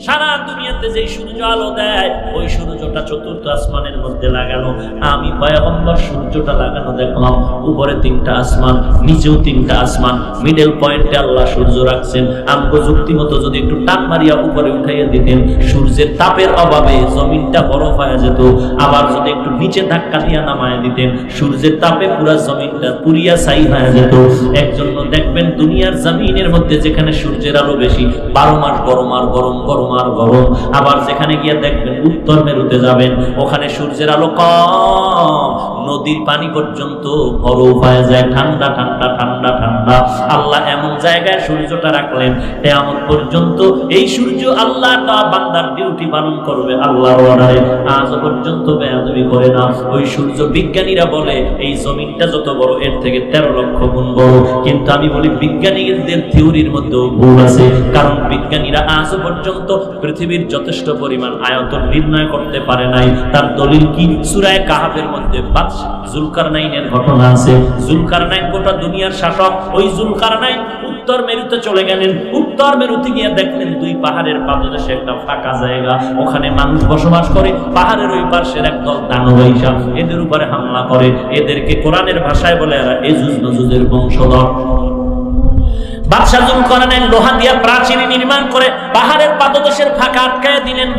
সারা দুনিয়াতে যে সূর্য আলো দেয়, ওই সূর্যটা চতুর্থ আসমানের মধ্যে লাগানো। আমি পয়গম্বর সূর্যটা লাগানো দেখলাম। উপরে 3টা আসমান, নিচেও 3টা আসমান, মিডল পয়েন্টে আল্লাহ সূর্য রাখছেন। আমগো যুক্তি মতো যদি একটু টান মারিয়া উপরে উঠাইয়া দিতেন, সূর্যের তাপের অভাবে জমিনটা বরফ হয়ে যেত। আবার যদি একটু নিচে ধাক্কা দিয়া নামায় দিতেন, সূর্যের তাপে পুরা জমিনটা পুরিয়া ছাই হয়ে যেত। একজন্য দেখবেন দুনিয়ার জমিনের মধ্যে যেখানে সূর্যের আলো বেশি, 12 মাস গরম আর গরম, গরম আর গরম। আবার যেখানে গিয়ে দেখবেন উত্তর মেরুতে যাবেন, ওখানে সূর্যের আলো কম, নদীর পানি পর্যন্ত বরফ হয়ে যায়, ঠান্ডা ঠান্ডা ঠান্ডা ঠান্ডা। আল্লাহ এমন জায়গায় সূর্যটা রাখলেন, কিয়ামত পর্যন্ত এই সূর্য আল্লাহ বান্দার ডিউটি পালন করবে আল্লাহর অর্ডারে, আজ পর্যন্ত বেয়াদবি করে না। ওই সূর্য বিজ্ঞানীরা বলে এই জমিনটা যত বড়, এর থেকে 13 লক্ষ গুণ বড়। কিন্তু আমি বলি বিজ্ঞানীদের থিওরির মধ্যেও ভুল আছে, কারণ বিজ্ঞানীরা আজ পর্যন্ত পৃথিবীর যথেষ্ট পরিমাণ আয়তন নির্ণয় করতে পারে নাই। তার দলিল কি? সূরা কাহাফের মধ্যে জুলকারনাইনের ঘটনা আছে। জুলকারনাইন গোটা দুনিয়ার শাসক। ওই জুলকারনাইন উত্তর মেরুতে চলে গেলেন। উত্তর মেরুতে গিয়ে দেখলেন 2 পাহাড়ের পাদদেশে একটা ফাঁকা জায়গা, ওখানে মানুষ বসবাস করে। পাহাড়ের ওই পাশের একদল দানব আইসা এদের উপরে হামলা করে। এদেরকে কোরআনের ভাষায় বলে এরা এজুজ নজুজের বংশধর। বাদশাহ জুলকারনাইন লোহা দিয়া প্রাচীর নির্মাণ করে পাহাড়ের পাদদেশের ফাঁকা আটকায় দিলেন।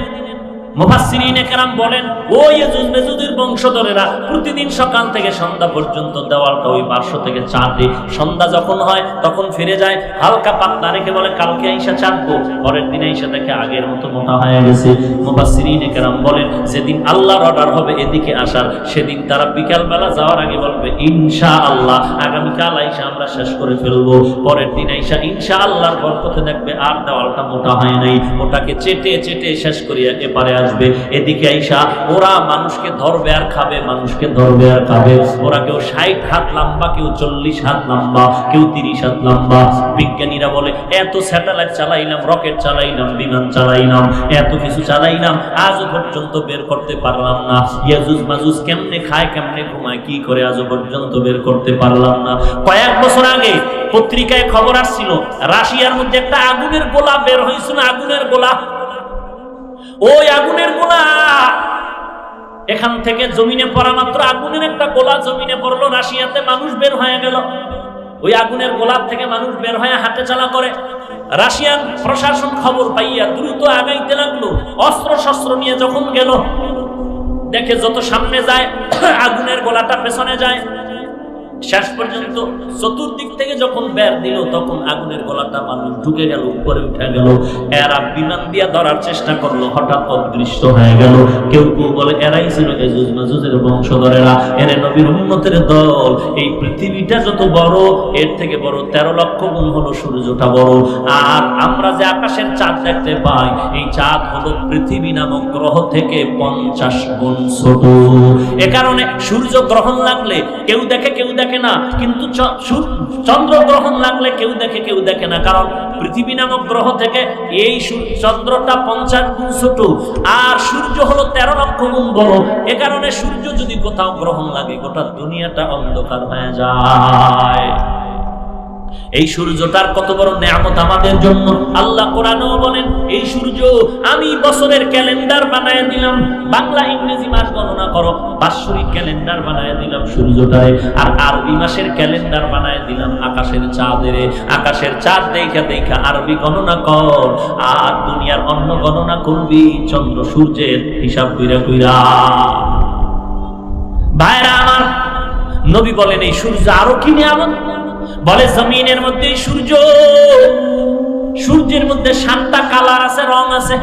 মুফাসসিরিনে কেরাম বলেন ওই ইয়াজুজ মাজুজের বংশধরেরা প্রতিদিন সকাল থেকে সন্ধ্যা পর্যন্ত দেওয়ালটা ওই পার্শ্ব থেকে চাটে, সন্ধ্যা যখন হয় তখন ফিরে যায়, হালকা পাতলা রেখে বলে কালকে আইসা চাটবো, পরের দিন আইসা দেখে আগের মতো মোটা হয়ে গেছে। মুফাসসিরিনে কেরাম বলেন যেদিন আল্লাহর অর্ডার হবে এদিকে আসার, সেদিন তারা বিকাল বেলা যাওয়ার আগে বলবে ইনশাআল্লাহ আগামীকাল আইসা আমরা শেষ করে ফেলবো, পরের দিন আইসা ইনশাআল্লাহর বরকতে দেখবে আর দেওয়ালটা মোটা হয় নাই, ওটাকে চেটে চেটে শেষ করিয়া এপারে আসবে। এদিকে আইসা ওরা মানুষকে ধরবে আর খাবে, মানুষকে ধরবে আর খাবে। ওরা কেউ 60 হাত লম্বা, কেউ 40 হাত লম্বা, কেউ 30 হাত লম্বা। বিজ্ঞানীরা বলে এত স্যাটেলাইট চালাইলাম, রকেট চালাইলাম, বিমান চালাইলাম, এত কিছু চালাইলাম, আজও পর্যন্ত বের করতে পারলাম না ইয়াজুজ মাজুজ কেমনে খায়, কেমনে ঘুমায়, কি করে, আজও পর্যন্ত বের করতে পারলাম না। কয়েক বছর আগে পত্রিকায় খবর আসছিল রাশিয়ার মধ্যে একটা আগুনের গোলা বের হয়েছিল, আগুনের গোলা। ওই আগুনের গোলা এখান থেকে জমিনে পড়া মাত্র আগুনের একটা গোলা জমিনে পড়লো, রাশিয়াতে মানুষ বের হয়ে গেল। ওই আগুনের গোলাপ থেকে মানুষ বের হয়ে হাঁটে চলা করে। রাশিয়ান প্রশাসন খবর পাইয়া দ্রুত আগাইতে লাগলো, অস্ত্র শস্ত্র নিয়ে যখন গেল দেখে যত সামনে যায় আগুনের গোলাটা পেছনে যায়। শেষ পর্যন্ত চতুর্দিক থেকে যখন বের দিল তখন আগুনের গোলাটা মানুষ ঢুকে গেল, উপরে উঠে গেল। এরা বিমান দিয়া ধরার চেষ্টা করলো, হঠাৎ অদৃশ্য হয়ে গেল। কেউ কেউ বলে এরাই ছিল ইয়াজুজ মাজুজের বংশধরেরা, এর নবীর উম্মতের দল। এই পৃথিবীটা যত বড় এর থেকে বড় 13 লক্ষ গুণ হলো সূর্যটা বড়। আর আমরা যে আকাশের চাঁদ দেখতে পাই, এই চাঁদ হলো পৃথিবী নামক গ্রহ থেকে 50 গুণ ছোট। এ কারণে সূর্য গ্রহণ লাগলে কেউ দেখে কেউ দেখে না, কিন্তু চন্দ্র গ্রহণ লাগলে কেউ দেখে কেউ দেখে না, কারণ পৃথিবী নামক গ্রহ থেকে এই চন্দ্রটা 50 গুণ ছোট আর সূর্য হলো 13 লক্ষ গুণ বড়। এ কারণে সূর্য যদি কোথাও গ্রহণ লাগে গোটা দুনিয়াটা অন্ধকার হয়ে যায়। এই সূর্যটার কত বড় নেয়ামত আমাদের জন্য। আল্লাহ কোরআনেও বলেন এই সূর্য আমি বছরের ক্যালেন্ডার বানায় দিলাম, বাংলা ইংরেজি মাস গণনা করো, বাৎসরিক ক্যালেন্ডার বানায় দিলাম সূর্যটারে, আর আরবি মাসের ক্যালেন্ডার বানায় দিলাম আকাশের চাঁদেরে। আকাশের চাঁদ দেখা দেখা আরবি গণনা কর, আর দুনিয়ার অন্য গণনা করবি চন্দ্র সূর্যের হিসাব কইরা কইরা। ভাইরা আমার, নবী বলেন এই সূর্য আরো কি নিয়ামত। বলে জমিনের মধ্যে সূর্য, সূর্যের মধ্যে 7টা কালার আছে, রং আছে।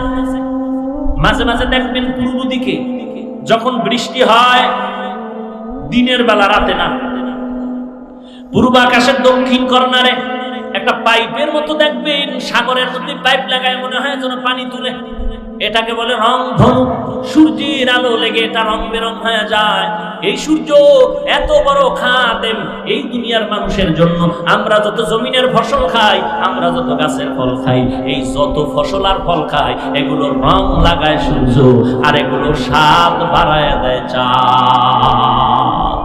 মাঝে মাঝে দেখবেন পূর্ব দিকে যখন বৃষ্টি হয় দিনের বেলা, রাতে না, পূর্ব আকাশের দক্ষিণ কর্নারে একটা পাইপের মতো দেখবেন, সাগরের মধ্যে পাইপ লাগায় মনে হয় যেন পানি তুলে, এটাকে বলে রং ধনু। সূর্যের আলো লেগে এটা রং বেরং হয়ে যায়। এই সূর্য এত বড় খাদেম এই দুনিয়ার মানুষের জন্য। আমরা যত জমিনের ফসল খাই, আমরা যত গাছের ফল খাই, এই যত ফসল আর ফল খাই, এগুলোর রং লাগায় সূর্য, আর এগুলোর স্বাদ বাড়ায় দেয় চাঁদ।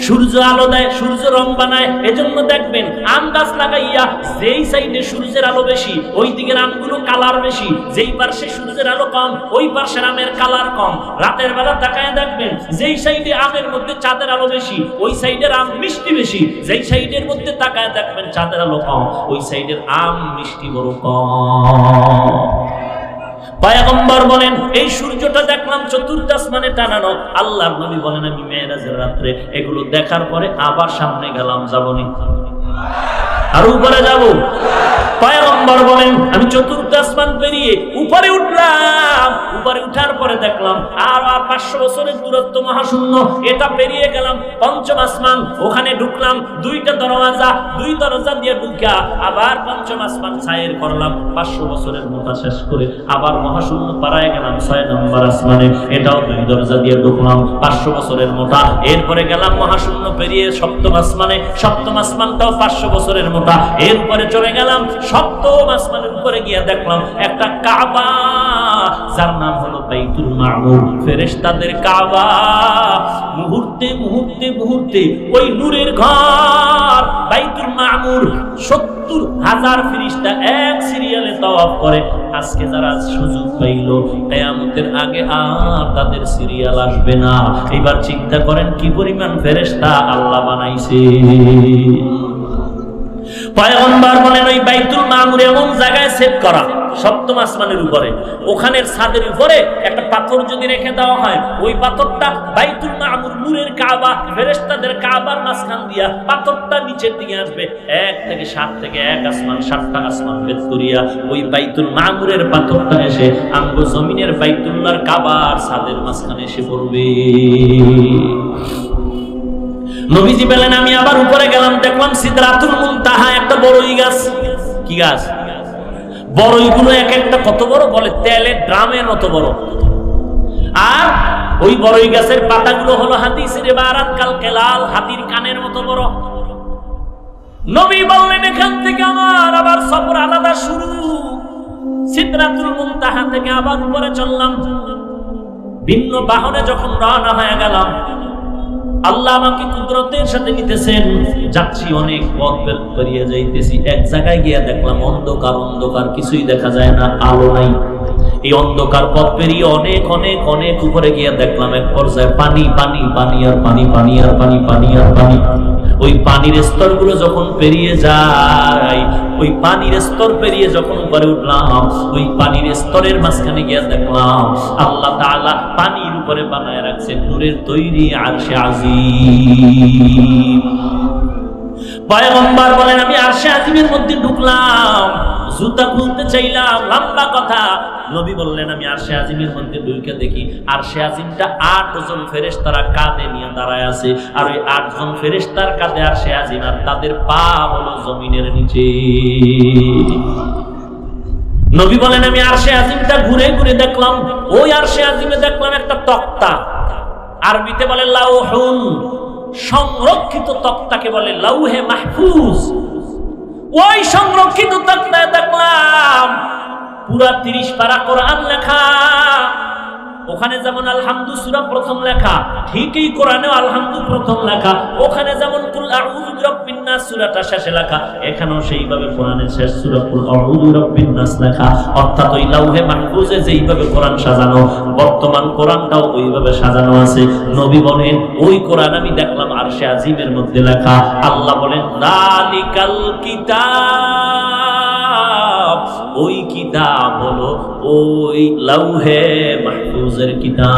সূর্য আলো দেয়, সূর্য রং বানায়। এজন্য দেখবেন আম গাছ লাগাইয়া যেই সাইডে সূর্যের আলো বেশি ওই দিকের আমগুলো কালার বেশি, যেই পার্শ্বে সূর্যের আলো কম ওই পার্শ্বের আমের কালার কম। রাতের বেলা তাকায় দেখবেন যেই সাইডে আমের মধ্যে চাঁদের আলো বেশি ওই সাইডের আম মিষ্টি বেশি, যেই সাইডের মধ্যে তাকায় দেখবেন চাঁদের আলো কম ওই সাইডের আম মিষ্টি বড় কম। পয়গম্বর বলেন এই সূর্যটা দেখলাম চতুর্থ আসমানে টানানো। আল্লাহর নবী বলেন আমি মেরাজের রাত্রে এগুলো দেখার পরে আবার সামনে গেলাম, যাবনি আর উপরে যাব। পয়গম্বর বলেন আমি চতুর্থ আসমান পেরিয়ে উপরে উঠলাম, উপরে উঠার পরে দেখলাম আর 500 বছরের দূরত্ব মহাশূন্য, এটা পেরিয়ে গেলাম পঞ্চম আসমান, ওখানে ঢুকলাম, 2টা দরওয়াজা, 2 দরজা দিয়ে ঢুকা আবার পঞ্চম আসমান ছায়ের করলাম, 500 বছরের মোটা শেষ করে আবার মহাশূন্য পারায় গেলাম 6 নম্বর আসমানে, এটাও 2 দরজা দিয়ে ঢুকলাম, 500 বছরের মোটা। এরপরে গেলাম মহাশূন্য পেরিয়ে সপ্তম আসমানে, সপ্তম আসমানটাও 500 বছরের মোটা। এরপরে চলে গেলাম সপ্তম আসমানের উপরে গিয়া দেখলাম একটা কাবা, যার নাম হলো বাইতুল মামুর, ফেরেশতাদের কাবা। মুহূর্তে মুহূর্তে মুহূর্তে ওই নূরের ঘর বাইতুল মামুর 70,000 ফেরেশতা এক সিরিয়ালে তাওয়াফ করে। আজকে যারা সুযোগ পাইল কিয়ামতের আগে আর তাদের সিরিয়াল আসবে না। এবার চিন্তা করেন কি পরিমাণ ফেরেশতা আল্লাহ বানাইছে। পয়গম্বর বলেন ওই বাইতুল মামুর এমন জায়গায় সেট করা, সপ্তম আসমানের উপরে, ওখানের ছাদের উপরে একটা পাথর যদি রেখে দেওয়া হয়, ওই পাথরটা বাইতুল মামুর, নূরের কাবা, ফেরেশতাদের কাবার মাঝখান দিয়া পাথরটা নিচের দিকে আসবে, 1 থেকে 7 থেকে 1 আসমান, 7টা আসমান ভেদ করিয়া ওই বাইতুল মামুরের পাথরটা এসে আমগো জমিনের বাইতুল্লাহর কাবার ছাদের মাঝখানে এসে পড়বে। নবীজি বলেন আমি আবার উপরে গেলাম, দেখলাম সিদরাতুল মুনতাহা একটা বড়ই গাছ। কি গাছ? বড়ইগুলো এক একটা কত বড়, বলে তেলের ড্রামের মতো বড়। আর ওই বড়ই গাছের পাতাগুলো হলো হাদিসের ইবারাত কাল কেলাল, হাতির কানের মতো বড়। নবী বললেন এখান থেকে আমার আবার সফর আলাদা শুরু। সিদরাতুল মুনতাহা থেকে আবার উপরে চললাম, ভিন্ন বাহনে যখন রওনা হয়ে গেলাম, আল্লাহ আমাকে কুদরতের সাথে নিতেছেন, যাচ্ছি অনেক পথ পেরিয়ে যাইতেছি, এক জায়গায় গিয়ে দেখলাম অন্ধকার, অন্ধকার, কিছুই দেখা যায় না, আলো নাই। এই অন্ধকার পথ পেরিয়ে অনেক অনেক অনেক উপরে গিয়ে দেখলাম এক পর্যায়ে পানি, পানি, পানি আর পানি, পানি আর পানি, পানি আর পানি। ওই পানির স্তরগুলো যখন পেরিয়ে যায়, ওই পানির স্তর পেরিয়ে যখন উপরে উঠলাম, ওই পানির স্তরের মাঝখানে গিয়ে দেখলাম আল্লাহ তাআলা পানির উপরে বানায় রাখছেন নূরের তৈরি আরশে আজিম। পয়গম্বর বলেন আমি আরশে আজিমের মধ্যে ঢুকলাম, জুতা খুলতে চাইলাম, লম্বা কথা। নবী বললেন আমি আরশে আজিমের মধ্যে ঢুকে দেখি আরশে আজিমটা 8 জন ফেরেশতারা কাঁধে নিয়ে দাঁড়ায় আছে, আর ওই 8 জন ফেরেশতার কাঁধে আরশে আজিম, আর তাদের পা হলো জমিনের নিচে। নবী বলেন আমি আরশে আজিমটা ঘুরে ঘুরে দেখলাম, ওই আরশে আজিমে দেখলাম একটা তক্তা, আরবিতে বলে লাউহুন, সংরক্ষিত তক্তাকে বলে লাউহে মাহফুজ। ওই সংরক্ষিত তক্তায় দেখলাম পুরা 30 পারা কোরআন লেখা। ওখানে যেমন আলহামদু সূরা প্রথম লেখা, ঠিকই কোরআনেও আলহামদু প্রথম লেখা। ওখানে যেমন কুল আউযু বিরাব্বিন নাস সূরাটা শেষে লেখা, এখানেও সেইভাবে কোরআনের শেষ সূরা কুল আউযু বিরাব্বিন নাস লেখা। অর্থাৎ ওই লাউহে মাহফুজে যেইভাবে কোরআন সাজানো, বর্তমান কোরআনটাও ওইভাবে সাজানো আছে। নবী বলেন ওই কোরআন আমি দেখলাম আরশে আজিমের মধ্যে লেখা। আল্লাহ বলেন যালিকাল কিতাব, ওই কিতাব হলো ওই লাউহে মাহফুজের কিতাব।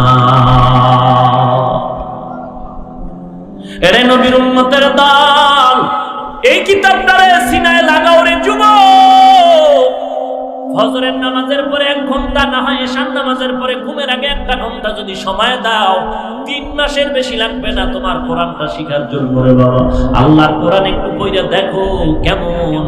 এরে নবীর উম্মতের দল, এই কিতাবটারে সিনায় লাগাও রে যুবক। ফজরের নামাজের পরে 1 ঘন্টা, না হয় এশার নামাজের পরে ঘুমের আগে 1 ঘন্টা যদি সময় দাও, 3 মাসের বেশি লাগবে না তোমার কোরআনটা শিখার জন্য রে বাবা। আল্লাহর কোরআন একটু পড়ে দেখো কেমন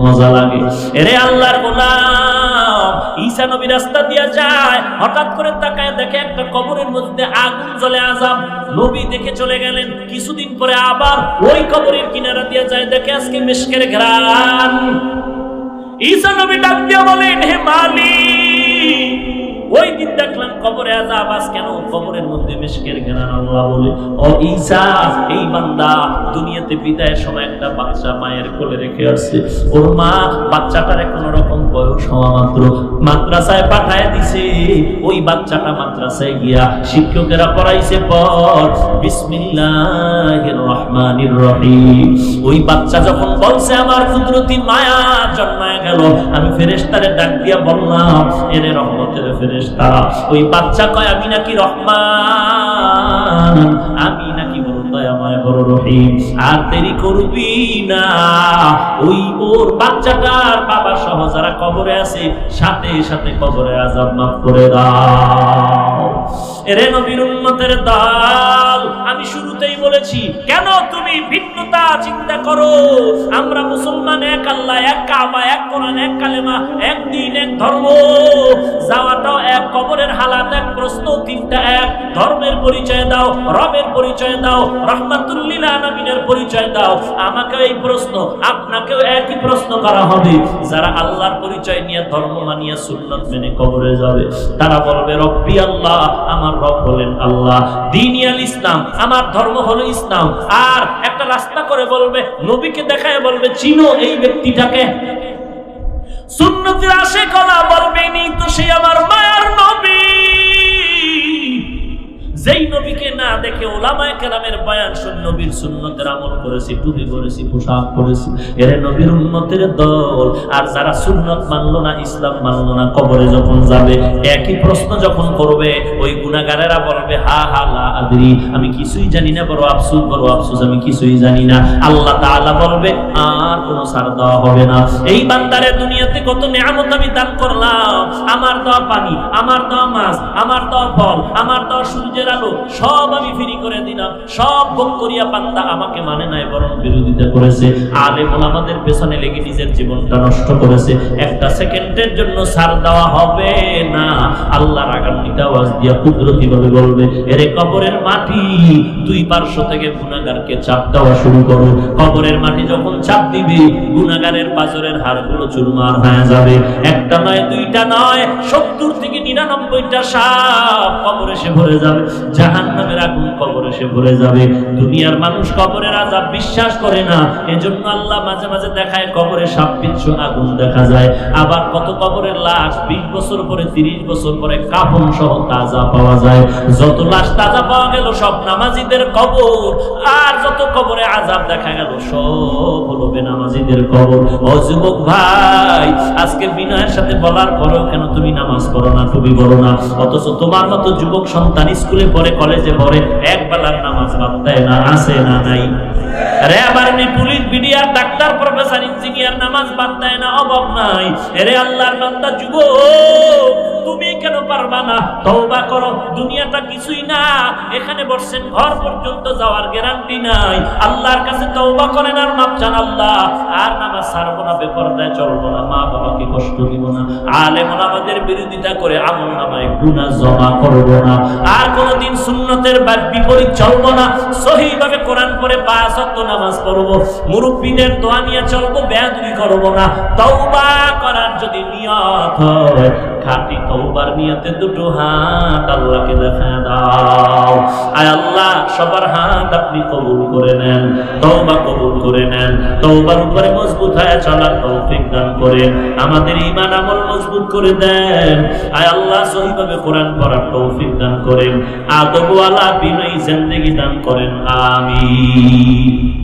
মজা লাগে। এরে আল্লাহর গোলাম, ঈসা নবী রাস্তা দিয়ে যায়, হঠাৎ করে তাকায় দেখে একটা কবরের মধ্যে আগুন জ্বলে, আযাব। নবী দেখে চলে গেলেন। কিছুদিন পরে আবার ওই কবরের কিনারা দিয়ে যায়, দেখে আজকে মিশকের ঘ্রাণ। ঈসা নবী ডাক দিয়ে বলেন হে মালিক, ওই দিন দেখলাম কবরে আযাব, আজ কেন কবরের মধ্যে মিশকের ঘ্রাণ? আল্লাহ বলে ও ঈসা, এই বান্দা দুনিয়াতে বিদায়ের সময় একটা বাচ্চা মায়ের কোলে রেখে আসছে। ওর মা বাচ্চাটার কোন রকম বয়স হওয়া মাত্র মাদ্রাসায় পাঠায় দিছে। ওই বাচ্চাটা মাদ্রাসায় গিয়া শিক্ষকেরা পড়াইছে পর বিসমিল্লাহির রহমানির রহিম। ওই বাচ্চা যখন বলছে আমার কুদরতি মায়া জন্মায় গেল, আমি ফেরেশতারে ডাক দিয়া বললাম এরে রহমতের ফেরেশতা। ওই বাচ্চা কয় আমি নাকি রহমান, আমি নাকি বড় দয়াময়, বড় রহিম। আর দেরি করবি না, ওই ওর বাচ্চাটার বাবা সহ যারা কবরে আছে সাথে সাথে কবরে আযাব মাফ করে দাও। এরে নবীর উম্মতের দল, আমি শুরুতেই বলেছি কেন তুমি ভিন্নতা চিন্তা করো? আমরা মুসলমান, এক আল্লাহ, এক কাবা, এক কোরআন, এক কালেমা, এক দিন, এক ধর্ম। যাওয়াটাও এক, কবরের হালাত এক, প্রশ্ন 3টা এক। ধর্মের পরিচয় দাও, রবের পরিচয় দাও, রাহমাতুল লিল আলামিনের পরিচয় দাও। আমাকেও এই প্রশ্ন, আপনাকেও একই প্রশ্ন করা হবে। যারা আল্লাহর পরিচয় নিয়ে ধর্ম মানিয়ে সুন্নাত মেনে কবরে যাবে, তারা বলবে রব্বি আল্লাহ, আমার রব হলেন আল্লাহ, দীনিয়াল ইসলাম, আমার ধর্ম হলো ইসলাম। আর একটা রাস্তা করে বলবে, নবীকে দেখায় বলবে চিনো এই ব্যক্তিটাকে। সুন্নতের আশিক হলা বলবে নি তো সে আমার মায়ার নবী। যেই নবীকে না দেখে থেকে উলামায়ে কেরামের বয়ান শুন, নবীর সুন্নতের আমল করেছি, টুপি পরেছি, পোশাক পরেছি, এর নবীর উম্মতের দল। আর যারা সুন্নত মানলো না, ইসলাম মানলো না, কবরে যখন যাবে একই প্রশ্ন যখন করবে, ওই গুনাহগারেরা বলবে হা হা লা আদরি, আমি কিছুই জানি না, বড় আফসোস আমি কিছুই জানি না। আল্লাহ তাআলা বলবে আর কোনো ছাড় দেওয়া হবে না। এই বান্দারে দুনিয়াতে কত নিয়ামত আমি দান করলাম, আমার দেওয়া পানি, আমার দেওয়া মাছ, আমার দেওয়া ফল, আমার দেওয়া সূর্যের আলো, সব আমি ফ্রি করে দিলাম, সব ভোগ করিয়া বান্দা আমাকে মানে নাই, বরং বিরোধিতা করেছে। আলেম ওলামাদের পেছনে লেগে নিজের জীবনটা নষ্ট করেছে। একটা সেকেন্ডের জন্য ছাড় দেওয়া হবে না। আল্লাহ রাগান্বিত আওয়াজ দিয়া কুদরতি ভাবে বলবে, এরে কবরের মাটি, দুই পার্শ্ব থেকে গুনাহগারকে চাপ দেওয়া শুরু করো। কবরের মাটি যখন চাপ দিবে, গুনাহগারের পাজরের হাড়গুলো চুরমার হয়ে যাবে। একটা নয়, দুইটা নয়, 70 থেকে 99টা সাপ কবরে এসে ভরে যাবে। জাহান্নামের আগুন কবরে এসে ভরে যাবে। দুনিয়ার মানুষ কবরের আযাব বিশ্বাস করে না, এজন্য আল্লাহ মাঝে মাঝে দেখায় কবরে সাপ বিচ্ছু আগুন দেখা যায়। আবার কত কবরের লাশ 20 বছর পরে, 30 বছর পরে কাফন সহ তাজা পাওয়া যায়। যত লাশ তাজা পাওয়া গেল সব নামাজীদের কবর, আর যত কবরে আযাব দেখা গেল সব হলো বেনামাজীদের কবর। ও যুবক ভাই, আজকে বিনয়ের সাথে বলার পরেও কেন তুমি নামাজ পড়ো না, টুপি পড়ো না? অথচ তোমার মতো যুবক সন্তান স্কুলে পড়ে, কলেজে পড়ে, এক বেলার নামাজ বাদ দেয় না, আছে না নাই? আরে আবার police, BDR, doctor, professor, engineer নামাজ বাদ দেয় না, অভাব নাই। এরে আল্লাহর বান্দা যুবক, তুমি কেন পারবা না? তওবা করো। দুনিয়াটা কিছুই না, এখানে বসছেন, ঘর পর্যন্ত যাওয়ার গ্যারান্টি নাই। আল্লাহর কাছে তওবা করেন আর মাপ চান। আল্লাহ আর নামাজ ছাড়বো না, বেপরদায় চলবো না, মা বাবাকে কষ্ট দিব না, আলেম ওলামাদের বিরোধিতা করে আমল নামায় গুনাহ জমা করবো না, আর কোনদিন সুন্নতের বিপরীত চলবো না, সহিভাবে কোরআন পড়ে 5 ওয়াক্ত নামাজ পড়বো, মুরব্বিদের দোয়া নিয়ে চলবো, বেয়াদবি করবো না। তওবা করার যদি নিয়ত হয়, খাঁটি তওবার নিয়তে দুটো হাত আল্লাহকে দেখা দাও। আয় আল্লাহ, সবার হাত আপনি কবুল করে নেন, তওবা কবুল করে নেন, তওবার উপরে মজবুত হয়ে চলার তৌফিক দান করেন, আমাদের ঈমান আমল মজবুত করে দেন। আয় আল্লাহ, সহিভাবে কোরআন পড়ার তৌফিক দান করেন, আদবওয়ালা বিনয়ী জিন্দেগি দান করেন। আমিন।